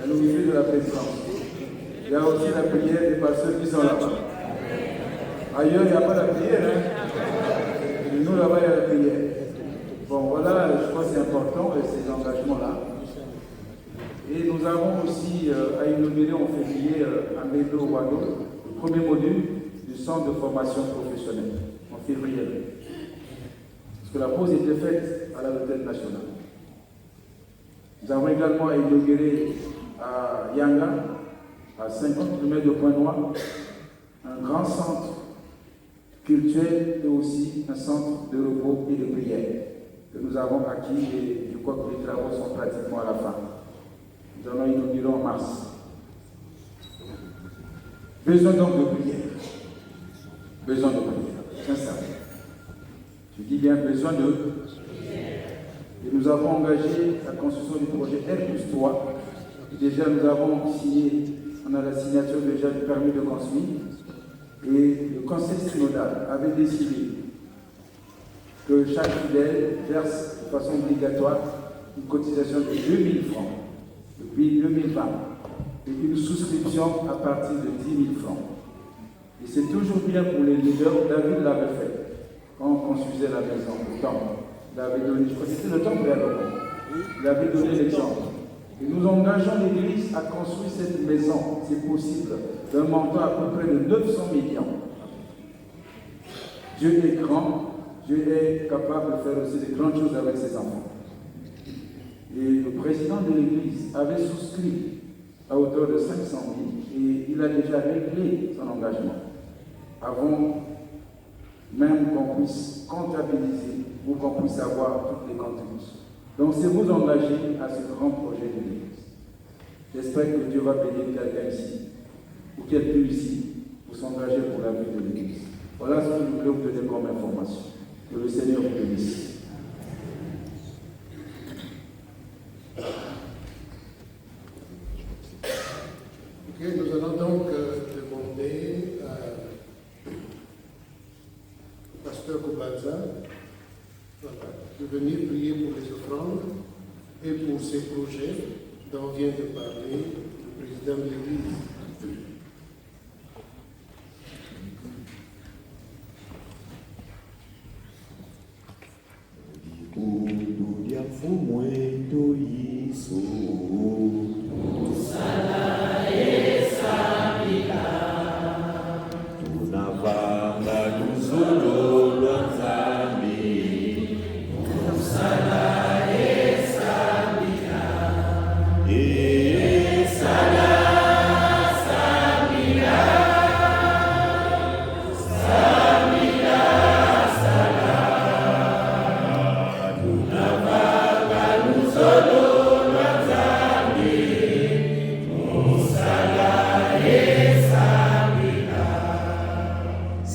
A: le wifi de la présidence. Il y a aussi la prière des pasteurs qui sont là-bas. Ailleurs, il n'y a pas la prière. Hein? Et nous, là-bas, il y a la prière. Bon, voilà, je crois que c'est important, ces engagements-là. Et nous avons aussi à inaugurer en février à Médo Wado, le premier module du centre de formation professionnelle, en février. Parce que la pause était faite à la retraite nationale. Nous avons également inauguré à Yanga, à 50 km de Pointe-Noire, un grand centre culturel et aussi un centre de repos et de prière que nous avons acquis et je crois que les travaux sont pratiquement à la fin. Nous allons inaugurer en mars. Besoin donc de prière. Besoin de prière. Sincèrement. Je dis bien besoin de prière. Et nous avons engagé la construction du projet R+3. Et déjà nous avons signé, on a la signature déjà du permis de construire. Et le conseil synodal avait décidé que chaque fidèle verse de façon obligatoire une cotisation de 2 000 francs depuis 2020 et une souscription à partir de 10 000 francs. Et c'est toujours bien pour les leaders. David l'avait fait quand on construisait la maison, le temple. Il avait donné, je crois que c'était le temple il avait donné l'exemple. Et nous engageons l'Église à construire cette maison, c'est possible, d'un montant à peu près de 900 millions. Dieu est grand, Dieu est capable de faire aussi de grandes choses avec ses enfants. Et le président de l'Église avait souscrit à hauteur de 500 000 et il a déjà réglé son engagement avant même qu'on puisse comptabiliser ou qu'on puisse avoir toutes les contributions. Donc c'est vous engager à ce grand projet de l'Église. J'espère que Dieu va bénir quelqu'un ici ou quelqu'un ici pour s'engager pour la vie de l'Église. Voilà ce que je voulais vous donner comme information. Que le Seigneur vous bénisse.
D: Ok, nous allons donc demander au pasteur Kobanza de venir prier pour les offrandes et pour ces projets dont vient de parler le président de l'Église.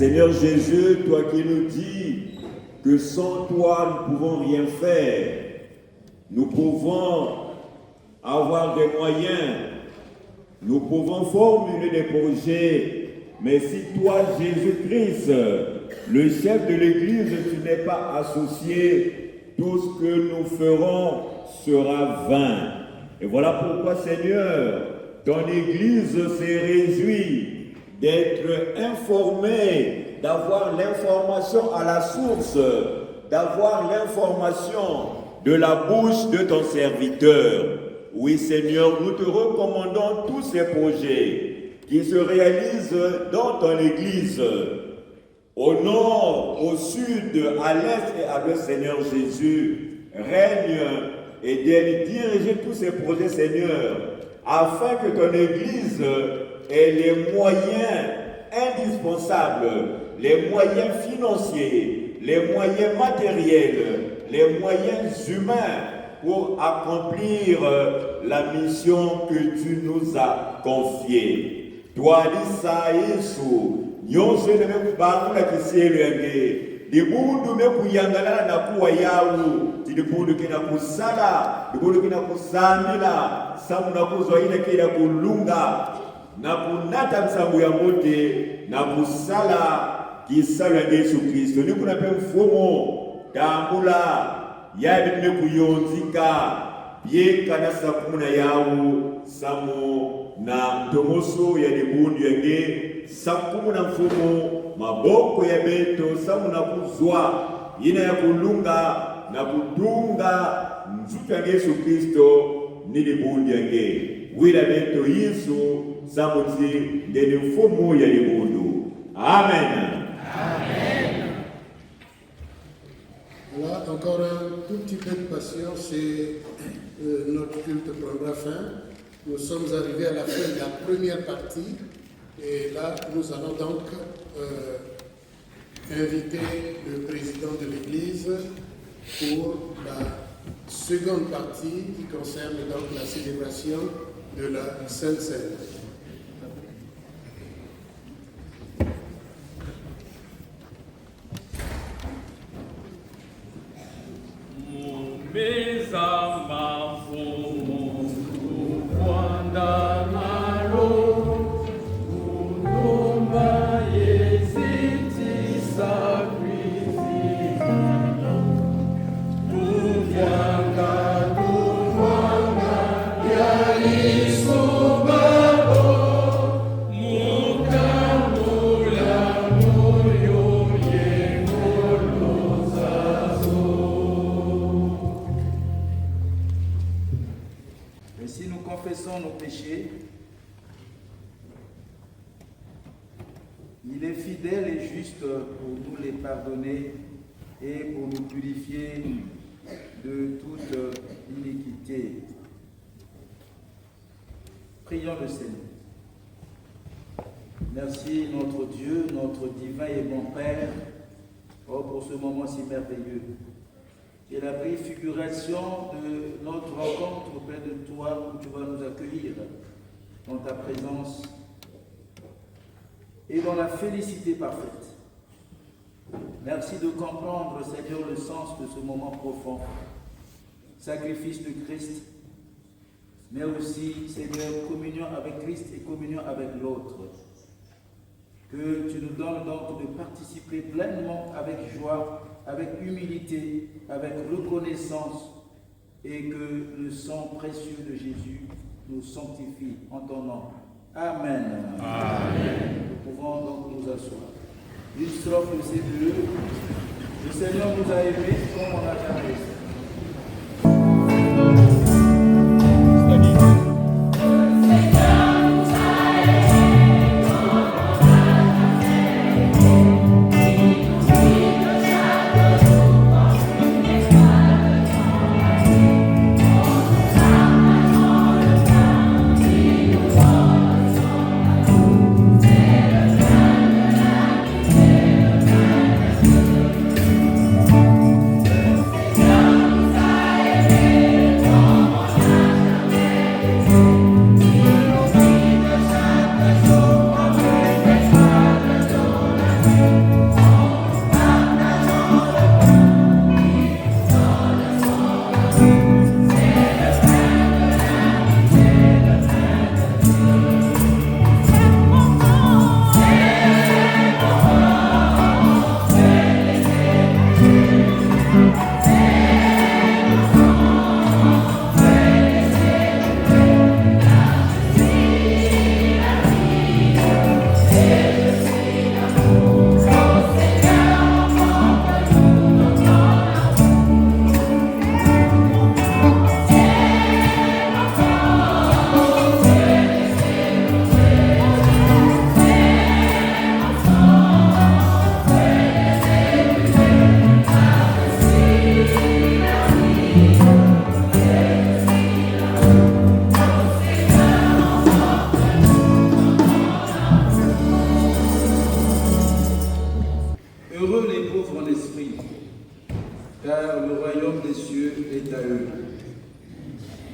C: Seigneur Jésus, toi qui nous dis que sans toi nous ne pouvons rien faire, nous pouvons avoir des moyens, nous pouvons formuler des projets, mais si toi, Jésus-Christ, le chef de l'Église, tu n'es pas associé, tout ce que nous ferons sera vain. Et voilà pourquoi, Seigneur, ton Église s'est réjouie d'être informée, d'avoir l'information à la source, d'avoir l'information de la bouche de ton serviteur. Oui, Seigneur, nous te recommandons tous ces projets qui se réalisent dans ton Église, au nord, au sud, à l'est et à l'ouest, Seigneur Jésus. Règne et diriger tous ces projets, Seigneur, afin que ton Église ait les moyens indispensables, les moyens financiers, les moyens matériels, les moyens humains pour accomplir la mission que tu nous as confiée. Toi, Lisa Yesu, nyonso ne bakula kisielenge, dibudu mekuyangala na kuwa yawu, dibudu kina kusala, dibudu kina kusamila, samu na kuzwa ile kila kulunga, na kunata msambu ya mote, na kusala kisala Yesu Kristo. Ni kuna pe mfumo tambula yabi mekuyonzika byeka na sakumuna yawu samu na tomoso ya dibundu yage sakumu na mfumo maboko ya beto samu na kuzwa ina ya kulunga na kutunga nzuta ya Yesu Kristo ni dibundu yage wila beto Yesu samu zi ndeni mfumo ya dibundu. Amen.
D: Voilà, encore un tout petit peu de patience et notre culte prendra fin. Nous sommes arrivés à la fin de la première partie et là nous allons donc inviter le président de l'Église pour la seconde partie qui concerne donc la célébration de la Sainte Seine.
A: Il est fidèle et juste pour nous les pardonner et pour nous purifier de toute iniquité. Prions le Seigneur. Merci notre Dieu, notre divin et bon Père, pour ce moment si merveilleux. qui est la préfiguration de notre rencontre auprès de toi, où tu vas nous accueillir dans ta présence et dans la félicité parfaite. Merci de comprendre, Seigneur, le sens de ce moment profond, sacrifice de Christ, mais aussi, Seigneur, communion avec Christ et communion avec l'autre. Que tu nous donnes donc de participer pleinement avec joie, avec humilité, avec reconnaissance, et que le sang précieux de Jésus nous sanctifie en ton nom. Amen. Amen. Nous pouvons donc nous asseoir. Une strophe de ces deux. Le Seigneur nous a aimés comme on a jamais fait.
F: Amen.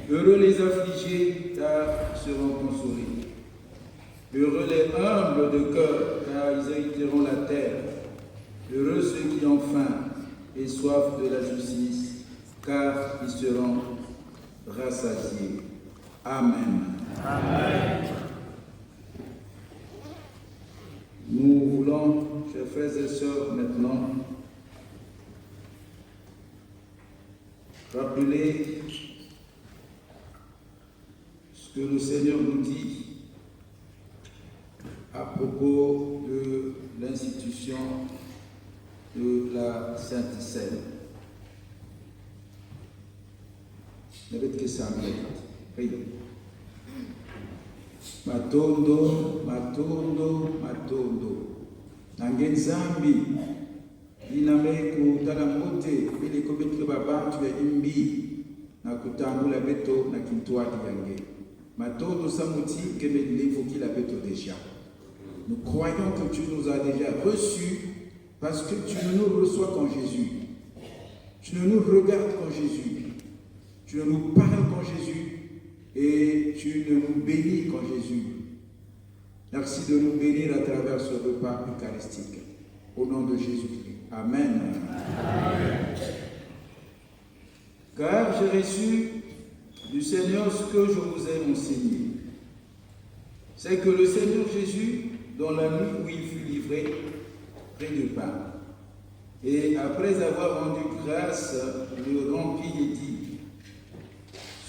A: Heureux les affligés, car ils seront consolés. Heureux les humbles de cœur, car ils hériteront la terre. Heureux ceux qui ont faim et soif de la justice, car ils seront rassasiés. Amen. Amen. Nous voulons, chers frères et sœurs, maintenant rappeler ce que le Seigneur nous dit à propos de l'institution de la Sainte Seine. Matondo, matondo, matondo. Nangenzambi, iname kutana mote, ili kobetre babantu ya imbi, na kutambula beto na kintuati yange. Matondo samuti que l'évoquer la beto déjà. Nous croyons que tu nous as déjà reçus parce que tu ne nous reçois qu'en Jésus. Tu ne nous regardes qu'en Jésus. Tu ne nous parles qu'en Jésus. Et tu ne nous bénis qu'en Jésus. Merci de nous bénir à travers ce repas eucharistique. Au nom de Jésus-Christ. Amen. Amen. Car j'ai reçu du Seigneur ce que je vous ai enseigné. C'est que le Seigneur Jésus, dans la nuit où il fut livré, prit du pain. Et après avoir rendu grâce, le remplit et dit: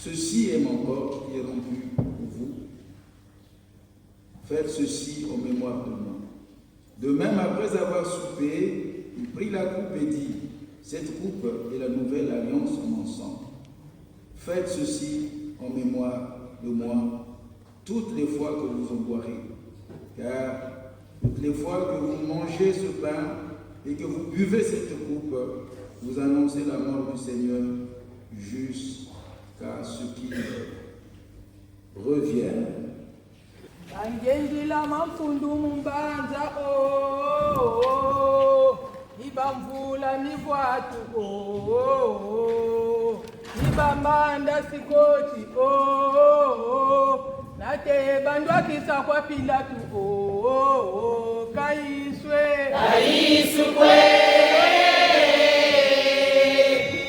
A: ceci est mon corps qui est rompu pour vous. Faites ceci en mémoire de moi. De même, après avoir soupé, il prit la coupe et dit: cette coupe est la nouvelle alliance en mon sang. Faites ceci en mémoire de moi toutes les fois que vous en boirez. Car toutes les fois que vous mangez ce pain et que vous buvez cette coupe, vous annoncez la mort du Seigneur jusqu'à ce qu'il revienne.
B: Angendila mafundu mumbanza ibamvula nivwatu ibamanda sikoti nate bandwa kisa kwa Pilatu kaiswe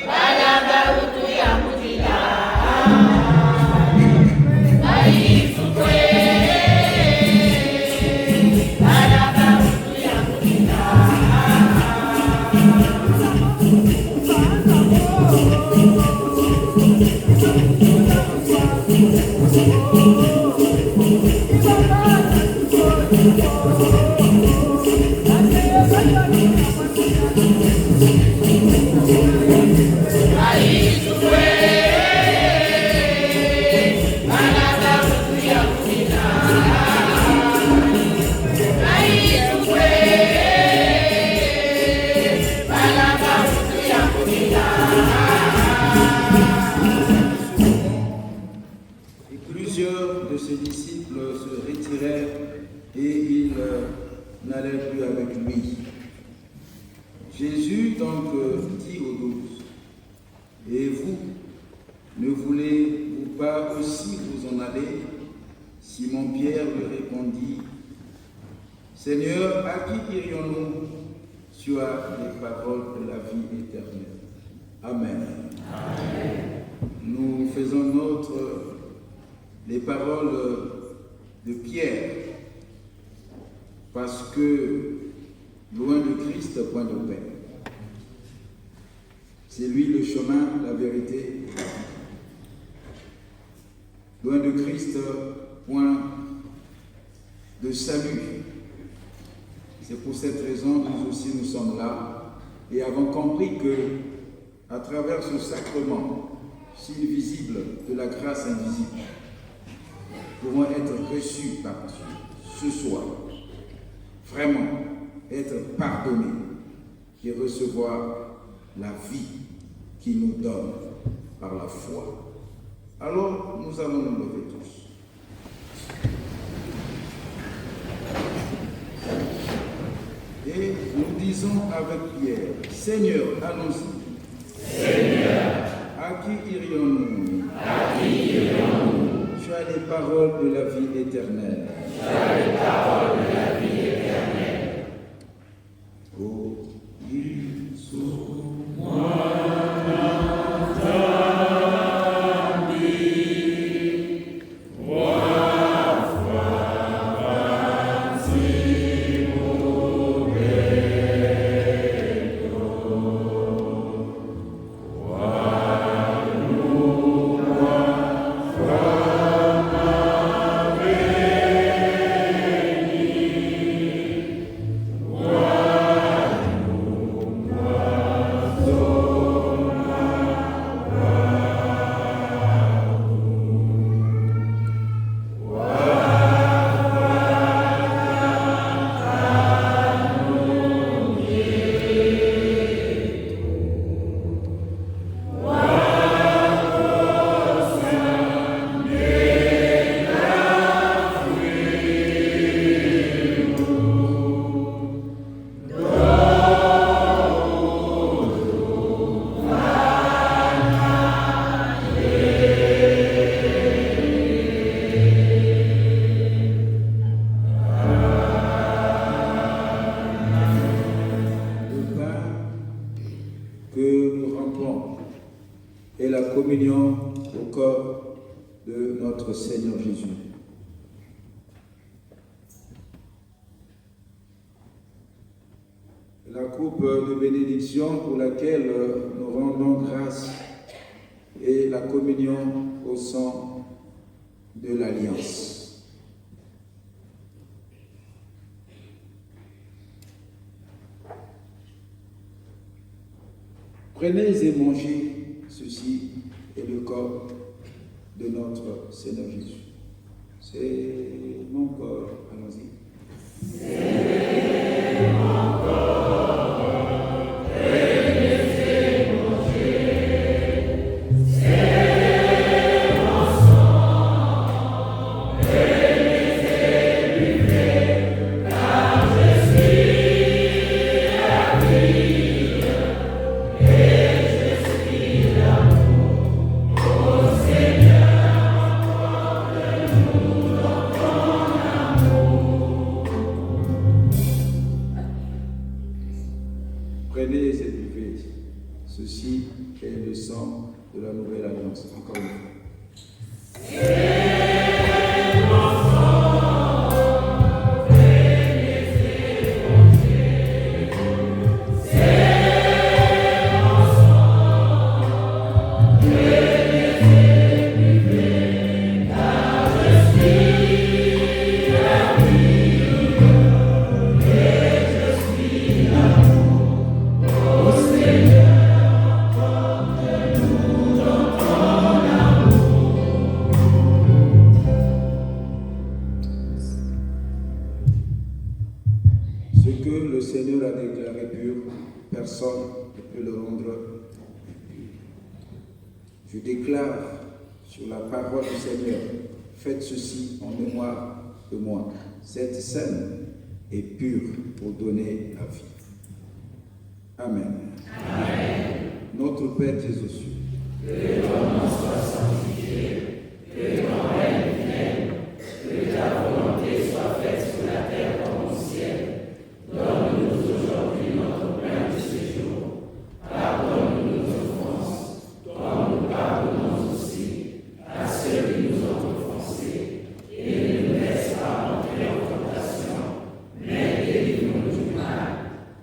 F: balanga utu ya mutila
A: Jésus donc dit aux 12, et vous, ne voulez-vous pas aussi vous en aller? Simon-Pierre lui répondit, Seigneur, à qui irions-nous? Tu as les paroles de la vie éternelle. Amen. Amen. Nous faisons nôtre les paroles de Pierre, parce que loin de Christ, point de paix. C'est lui le chemin, la vérité et la vie. Loin de Christ, point de salut. C'est pour cette raison que nous aussi nous sommes là et avons compris que, à travers ce sacrement, signe visible de la grâce invisible, nous pouvons être reçus par Dieu ce soir. Vraiment, être pardonnés et recevoir la vie qu'il nous donne par la foi. Alors, nous allons nous lever tous. Et nous disons avec Pierre, Seigneur, allons-y. Seigneur, à qui irions-nous? À qui les paroles de la vie éternelle. Oh, ils sont que nous rendons et la communion au corps de notre Seigneur Jésus. La coupe de bénédiction pour laquelle nous rendons grâce et la communion au sang de l'Alliance. Prenez et mangez, ceci est le corps de notre Seigneur Jésus. C'est mon corps, allons-y. C'est mon corps, prenez et mangez. C'est mon sang, prenez et buvez, car je suis la vie. Prenez et buvez. Ceci est le sang de la nouvelle alliance. Encore une fois. Ce que le Seigneur a déclaré pur, personne ne peut le rendre impur. Je déclare sur la parole du Seigneur, faites ceci en mémoire de moi. Cette scène est pure pour donner la vie. Amen. Amen. Notre Père Jésus, que ton nom soit sanctifié, que ton règne vienne, que ta volonté soit faite sur la terre comme au ciel. Donne-nous aujourd'hui notre pain de ce jour. Pardonne-nous nos offenses, comme nous pardonnons aussi à ceux qui nous ont offensés. Et ne nous laisse pas entrer en tentation, mais délivre-nous du mal.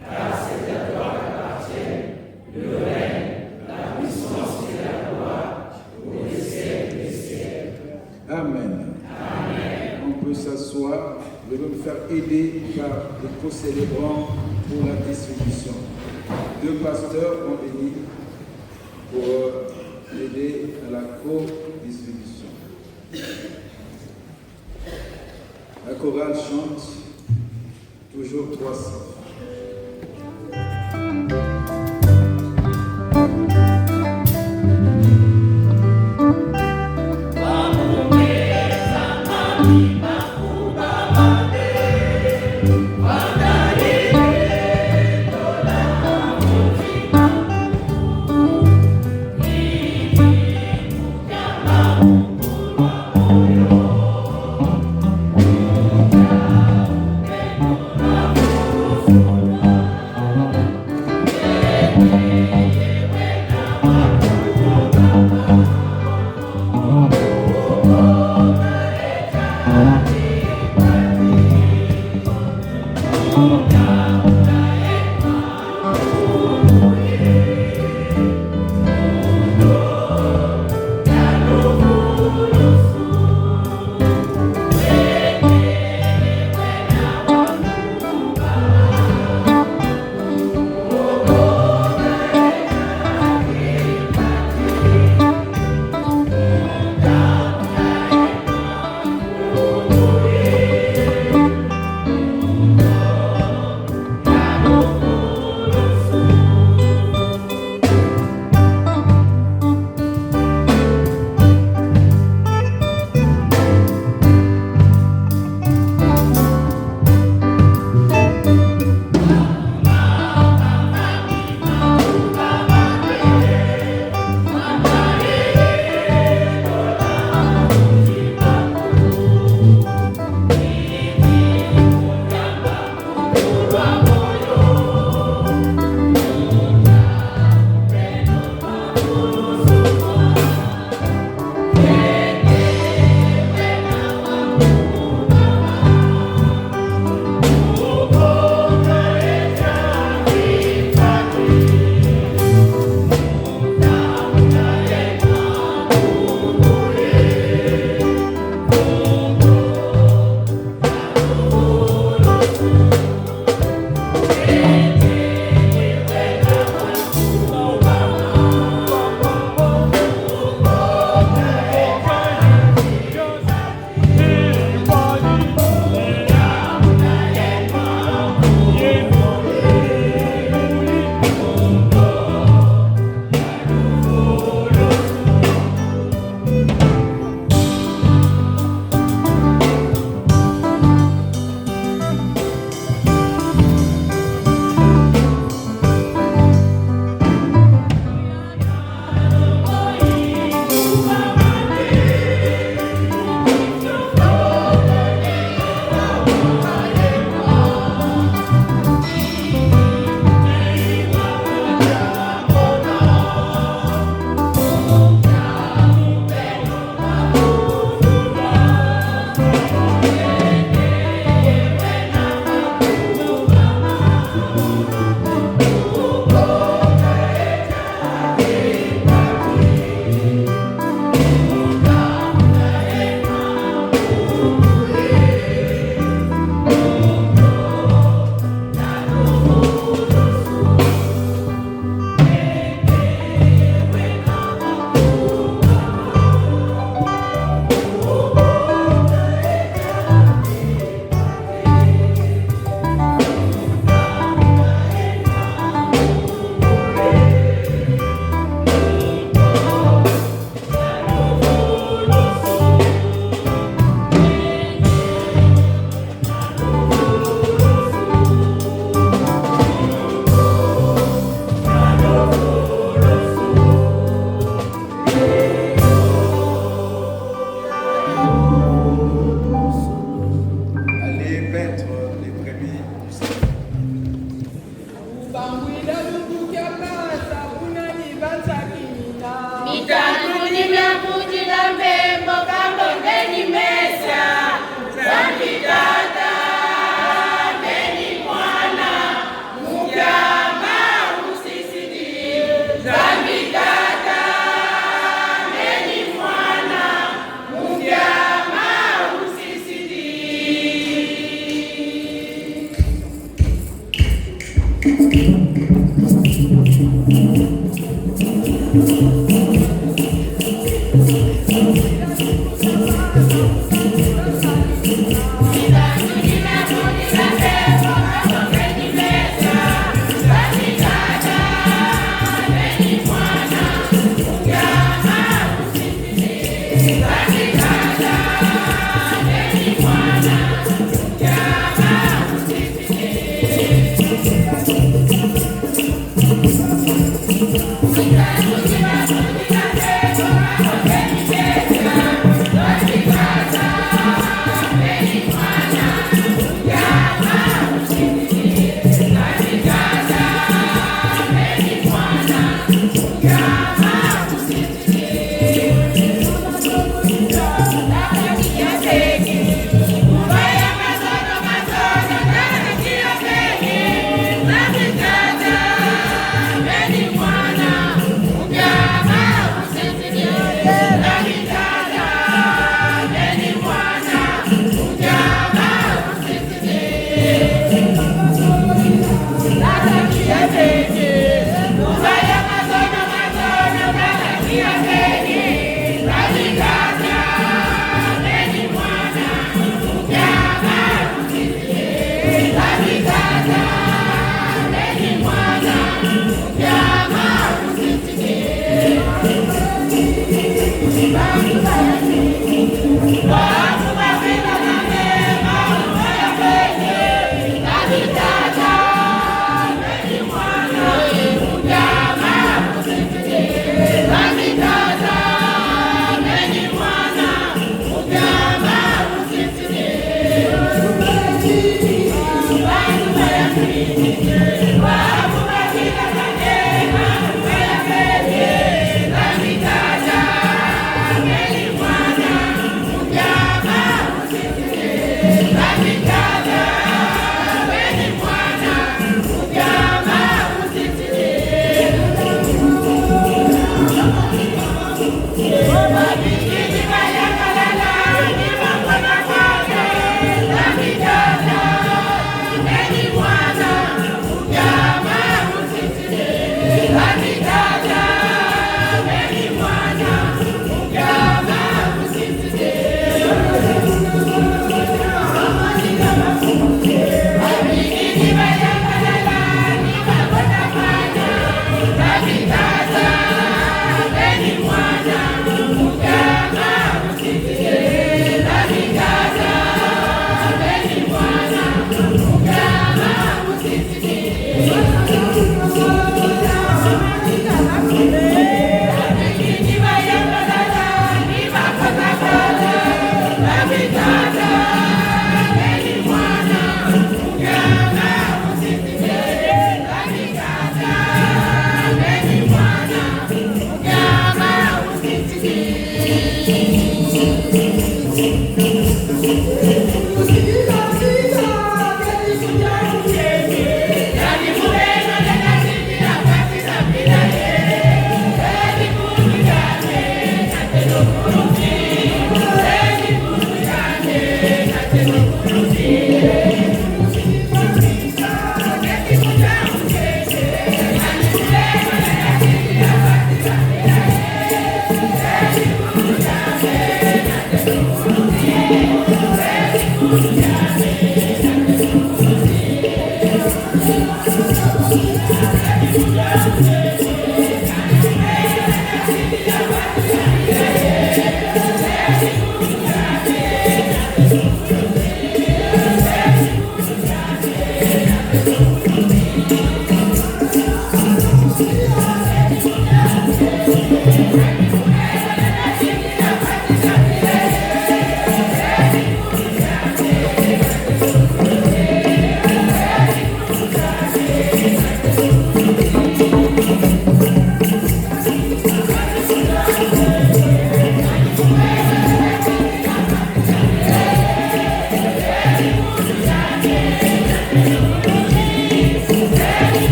A: Car c'est à toi qu'appartiennent le règne, la puissance et la gloire pour les siècles des siècles. Amen. Amen. On peut s'asseoir. Je vais me faire aider par les co-célébrants pour la distribution. Deux pasteurs ont béni pour aider à la co-distribution. La chorale chante toujours 300.
F: Oh,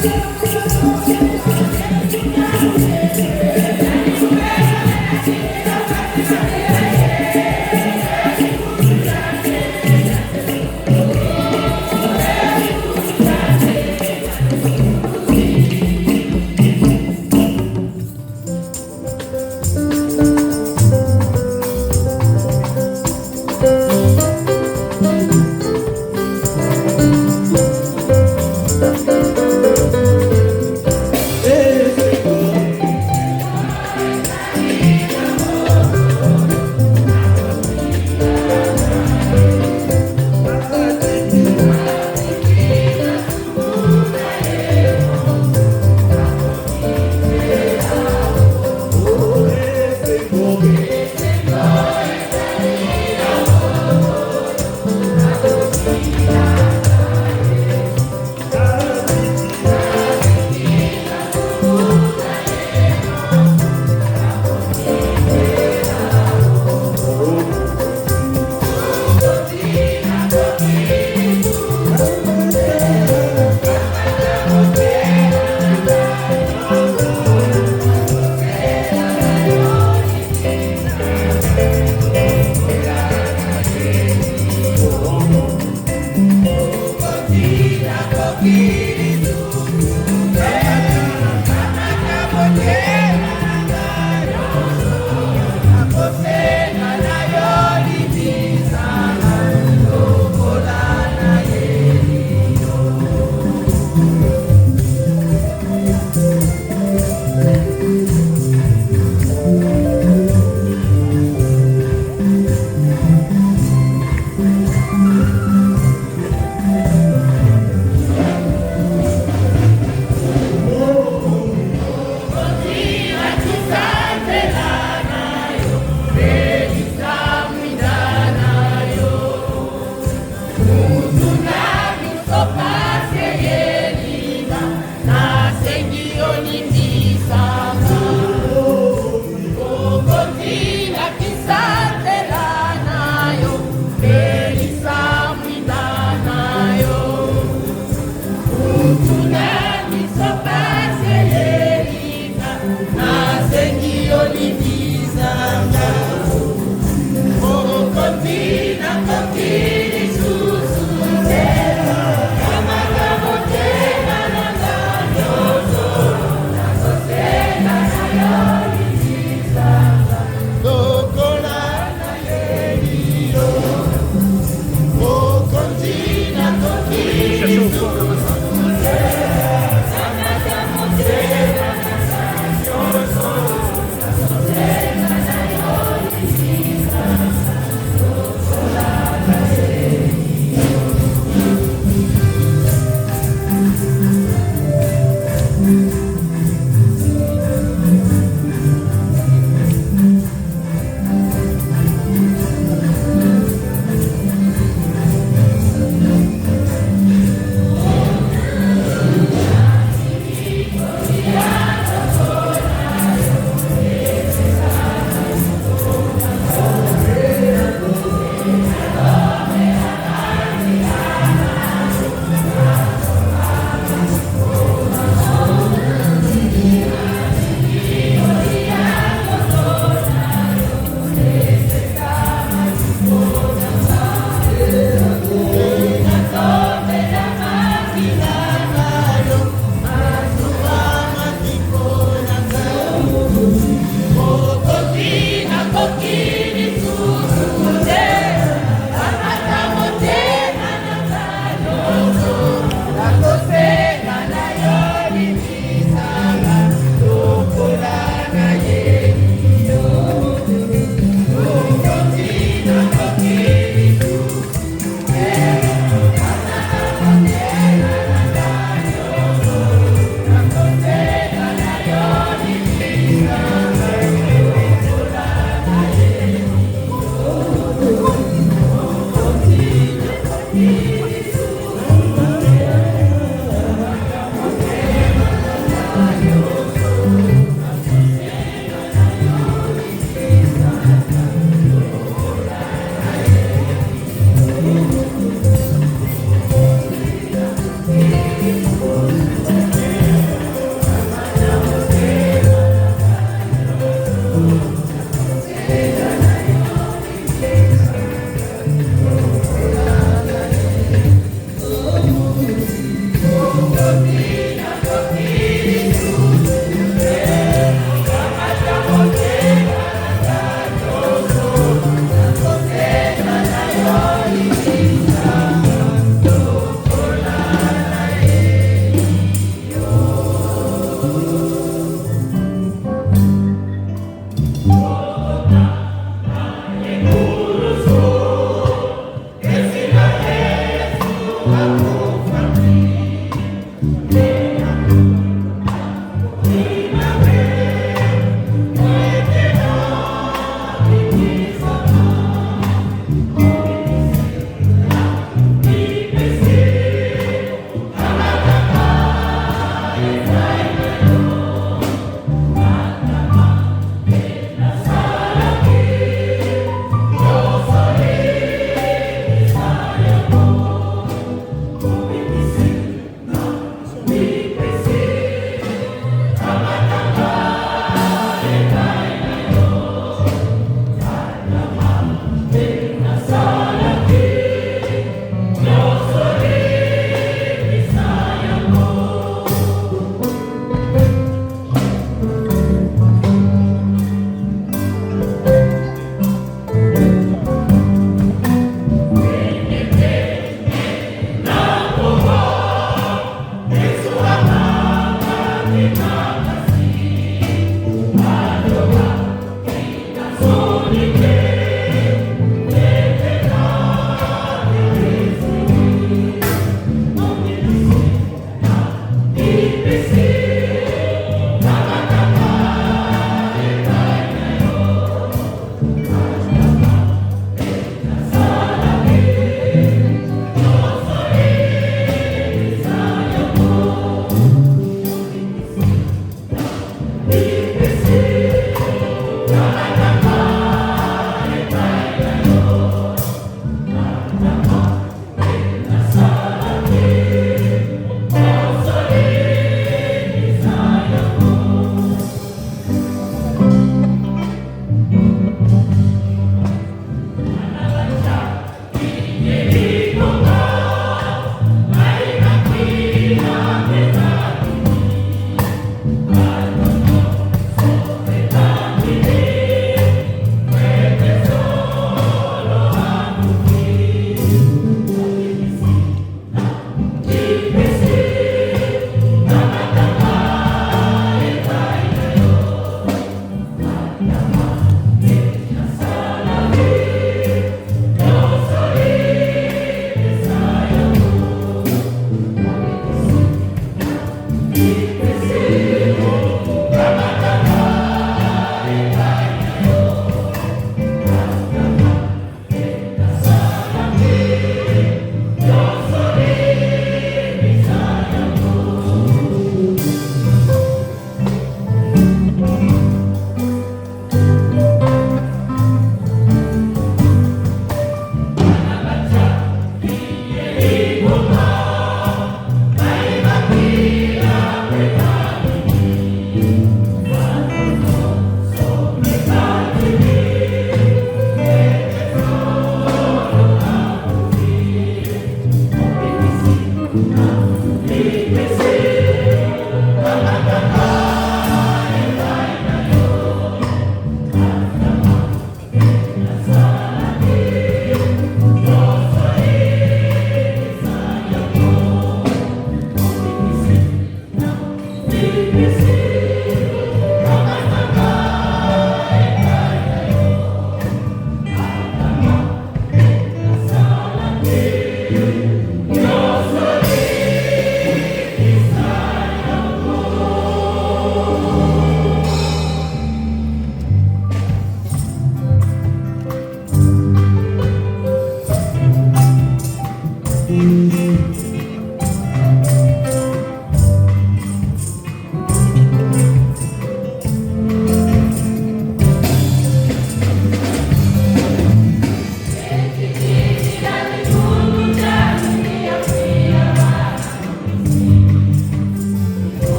G: Thank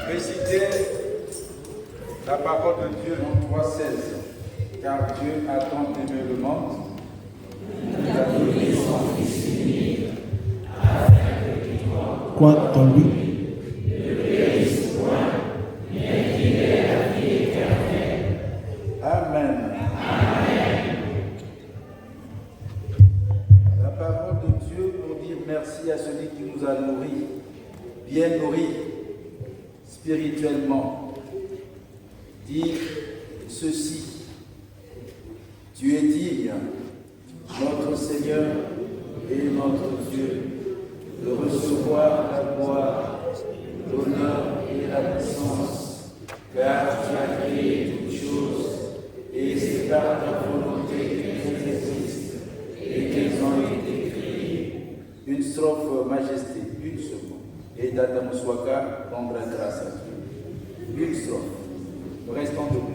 A: Récitez la parole de Dieu dans 3,16. Car Dieu a tant aimé le monde, il a donné son Fils unique, afin que quiconque
E: croit en lui
A: ne périsse point, mais qu'il ait la vie éternelle. Amen. Amen. La parole de Dieu pour dire merci à celui qui nous a nourris, bien nourris spirituellement, dit ceci: tu es digne, notre Seigneur et notre Dieu, de recevoir la gloire, l'honneur et la puissance, car tu as créé toutes choses, et c'est par ta volonté qu'elles existent et qu'elles ont été créées. Une strophe majesté, une seconde. Et Datamuswaka rendre grâce à Dieu. Une strophe. Restons debout.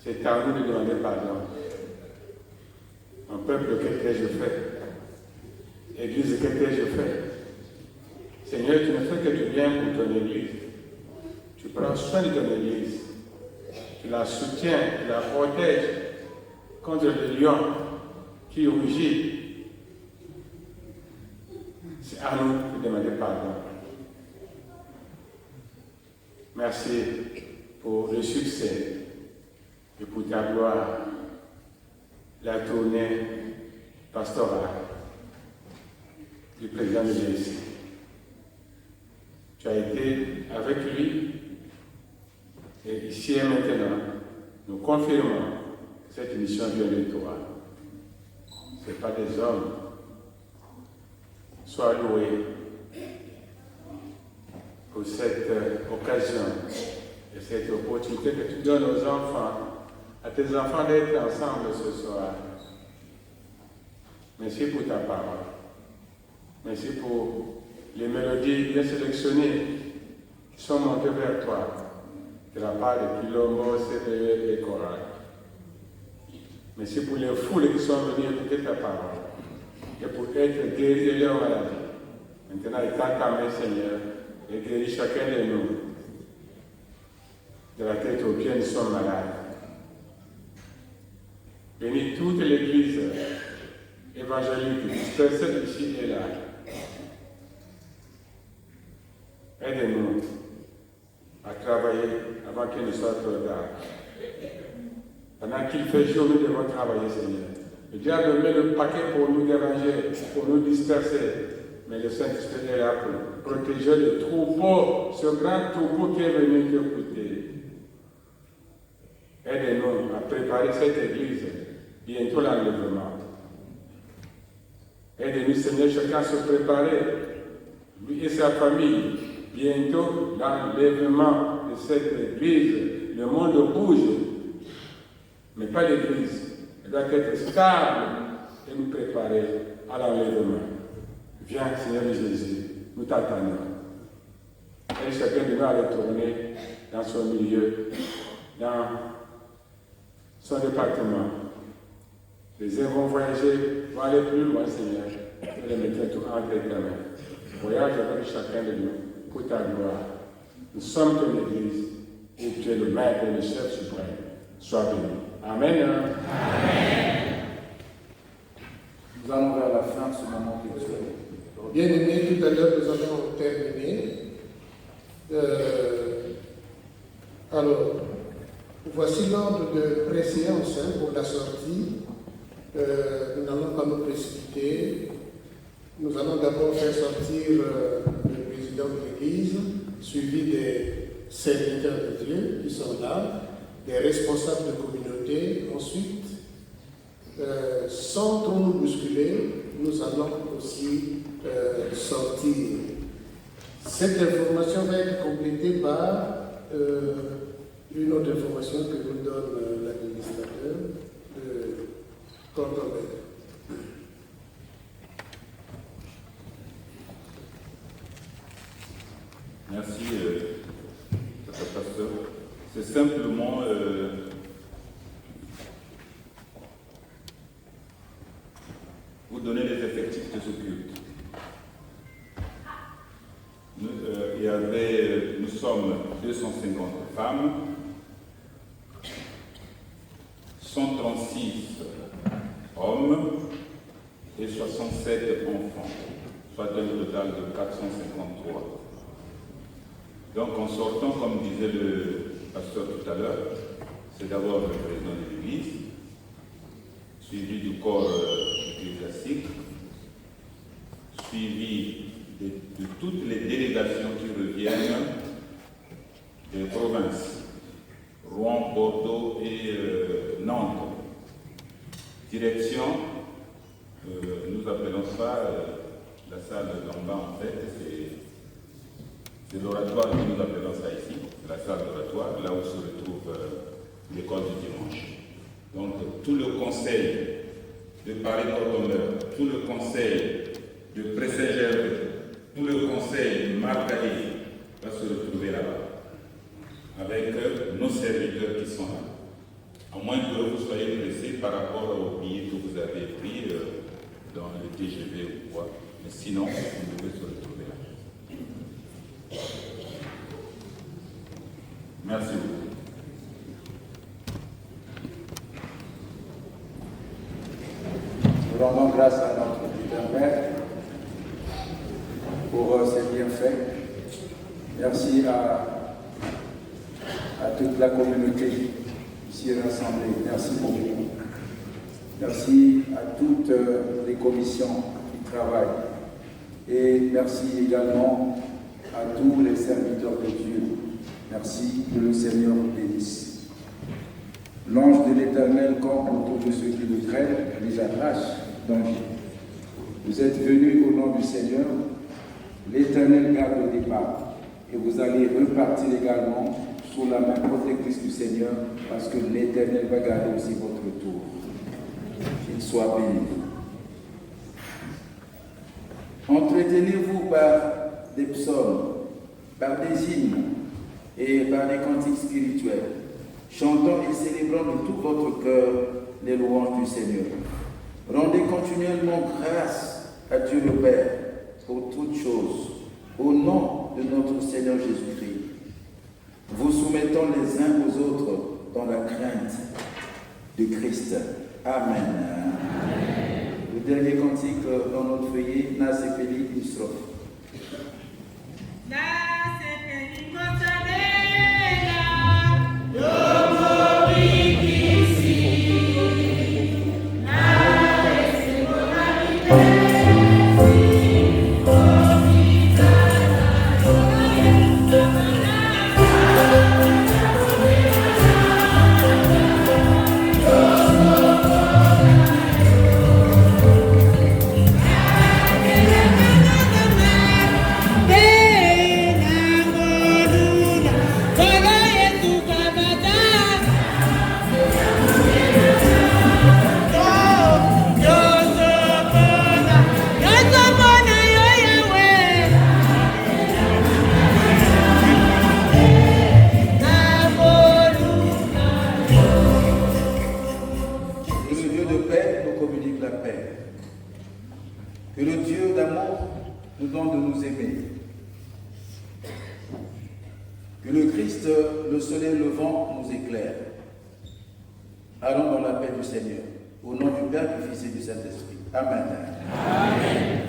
A: C'est à nous de demander pardon. Mon peuple, qu'est-ce que je fais? Église, qu'est-ce que je fais? Seigneur, tu ne fais que du bien pour ton Église. Tu prends soin de ton Église. Tu la soutiens, tu la protèges contre le lion qui rugit. C'est à nous de demander pardon. Merci pour le succès et pour ta gloire, la tournée pastorale du président de l'ESC. Tu as été avec lui et ici et maintenant, nous confirmons que cette mission vient de toi. Ce n'est pas des hommes. Sois loué pour cette occasion et cette opportunité que tu donnes aux enfants, à tes enfants d'être ensemble ce soir. Merci pour ta parole. Merci pour les mélodies bien sélectionnées qui sont montées vers toi, de la part de Pilombo, CPE et Chorale. Merci pour les foules qui sont venues écouter ta parole et pour être guéris de leur maladie. Maintenant, étends ta main, Seigneur, et guéris chacun de nous. De la tête aux pieds, nous sommes malades. Bénis toute l'Église évangélique dispersée ici et là. Aide-nous à travailler avant qu'il ne soit trop tard. Pendant qu'il fait jour, nous devons travailler, Seigneur. Le diable met le paquet pour nous déranger, pour nous disperser. Mais le Saint-Esprit est là pour protéger le troupeau, ce grand troupeau qui est venu t'écouter. Aide-nous à préparer cette église, bientôt l'enlèvement. Aide-nous, Seigneur, chacun à se préparer, lui et sa famille, bientôt l'enlèvement de cette église. Le monde bouge, mais pas l'église.
G: doit être stable et nous préparer à l'enlèvement. Viens, Seigneur Jésus, nous t'attendons. Et chacun de nous va retourner dans son milieu, dans son département. Les uns vont voyager, vont aller plus loin, Seigneur. Nous les mettons tout entre tes mains. Voyage avec chacun de nous pour ta gloire. Nous sommes ton Église et tu es le Maître et le Chef suprême. Sois béni. Amen.
A: Amen. Nous allons vers la fin de ce moment culturel.
D: Bien aimé, tout à l'heure nous avons terminé. Alors, voici l'ordre de préséance pour la sortie. Nous n'allons pas nous précipiter. Nous allons d'abord faire sortir le président de l'Église, suivi des serviteurs de Dieu qui sont là, des responsables de communauté. Ensuite, sans trop nous bousculer, nous allons aussi sortir. Cette information va être complétée par une autre information que nous donne l'administrateur de Cordombert.
H: Merci, pasteur. C'est simplement vous donner les effectifs de ce culte. Nous sommes 250 femmes, 136 hommes et 67 enfants, soit un total de 453. Donc en sortant, comme disait le pasteur tout à l'heure, c'est d'abord le président de l'Église, suivi du corps ecclésiastique, suivi de toutes les délégations qui reviennent des provinces, Rouen, Bordeaux et Nantes. Direction, nous appelons ça la salle d'en bas en fait, c'est l'oratoire que nous appelons ça ici, la salle d'oratoire, là où se retrouve l'école du dimanche. Donc tout le conseil de Paris-Cordombert, tout le conseil de Pré-Saint-Gervais, tout le conseil de Marguerite va se retrouver là-bas, avec nos serviteurs qui sont là. À moins que vous soyez pressés par rapport au billet que vous avez pris dans le TGV ou quoi. Mais sinon, vous devez se retrouver là. Merci beaucoup.
A: Nous rendons grâce à notre divin Père pour ses bienfaits. Merci à toute la communauté ici rassemblée. Merci beaucoup. Merci à toutes les commissions qui travaillent. Et merci également à tous les serviteurs de Dieu. Merci que le Seigneur vous bénisse. L'ange de l'Éternel campe autour de ceux qui le craignent, les arrache danger. Vous êtes venus au nom du Seigneur, l'Éternel garde le départ, et vous allez repartir également sous la main protectrice du Seigneur, parce que l'Éternel va garder aussi votre retour. Qu'il soit béni. Entretenez-vous par des psaumes, par des hymnes et par des cantiques spirituels, chantant et célébrant de tout votre cœur les louanges du Seigneur. Rendez continuellement grâce à Dieu le Père pour toutes choses, au nom de notre Seigneur Jésus-Christ, vous soumettant les uns aux autres dans la crainte de Christ. Amen. Amen. Le dernier cantique dans notre feuillet, Nas et Félix, une strophe.
F: Hey,
A: paix nous communique la paix. Que le Dieu d'amour nous donne de nous aimer. Que le Christ, le soleil levant, nous éclaire. Allons dans la paix du Seigneur. Au nom du Père, du Fils et du Saint-Esprit. Amen. Amen.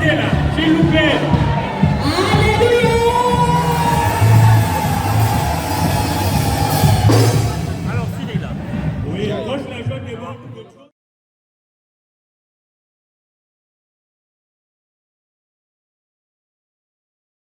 I: restez là, s'il vous plaît.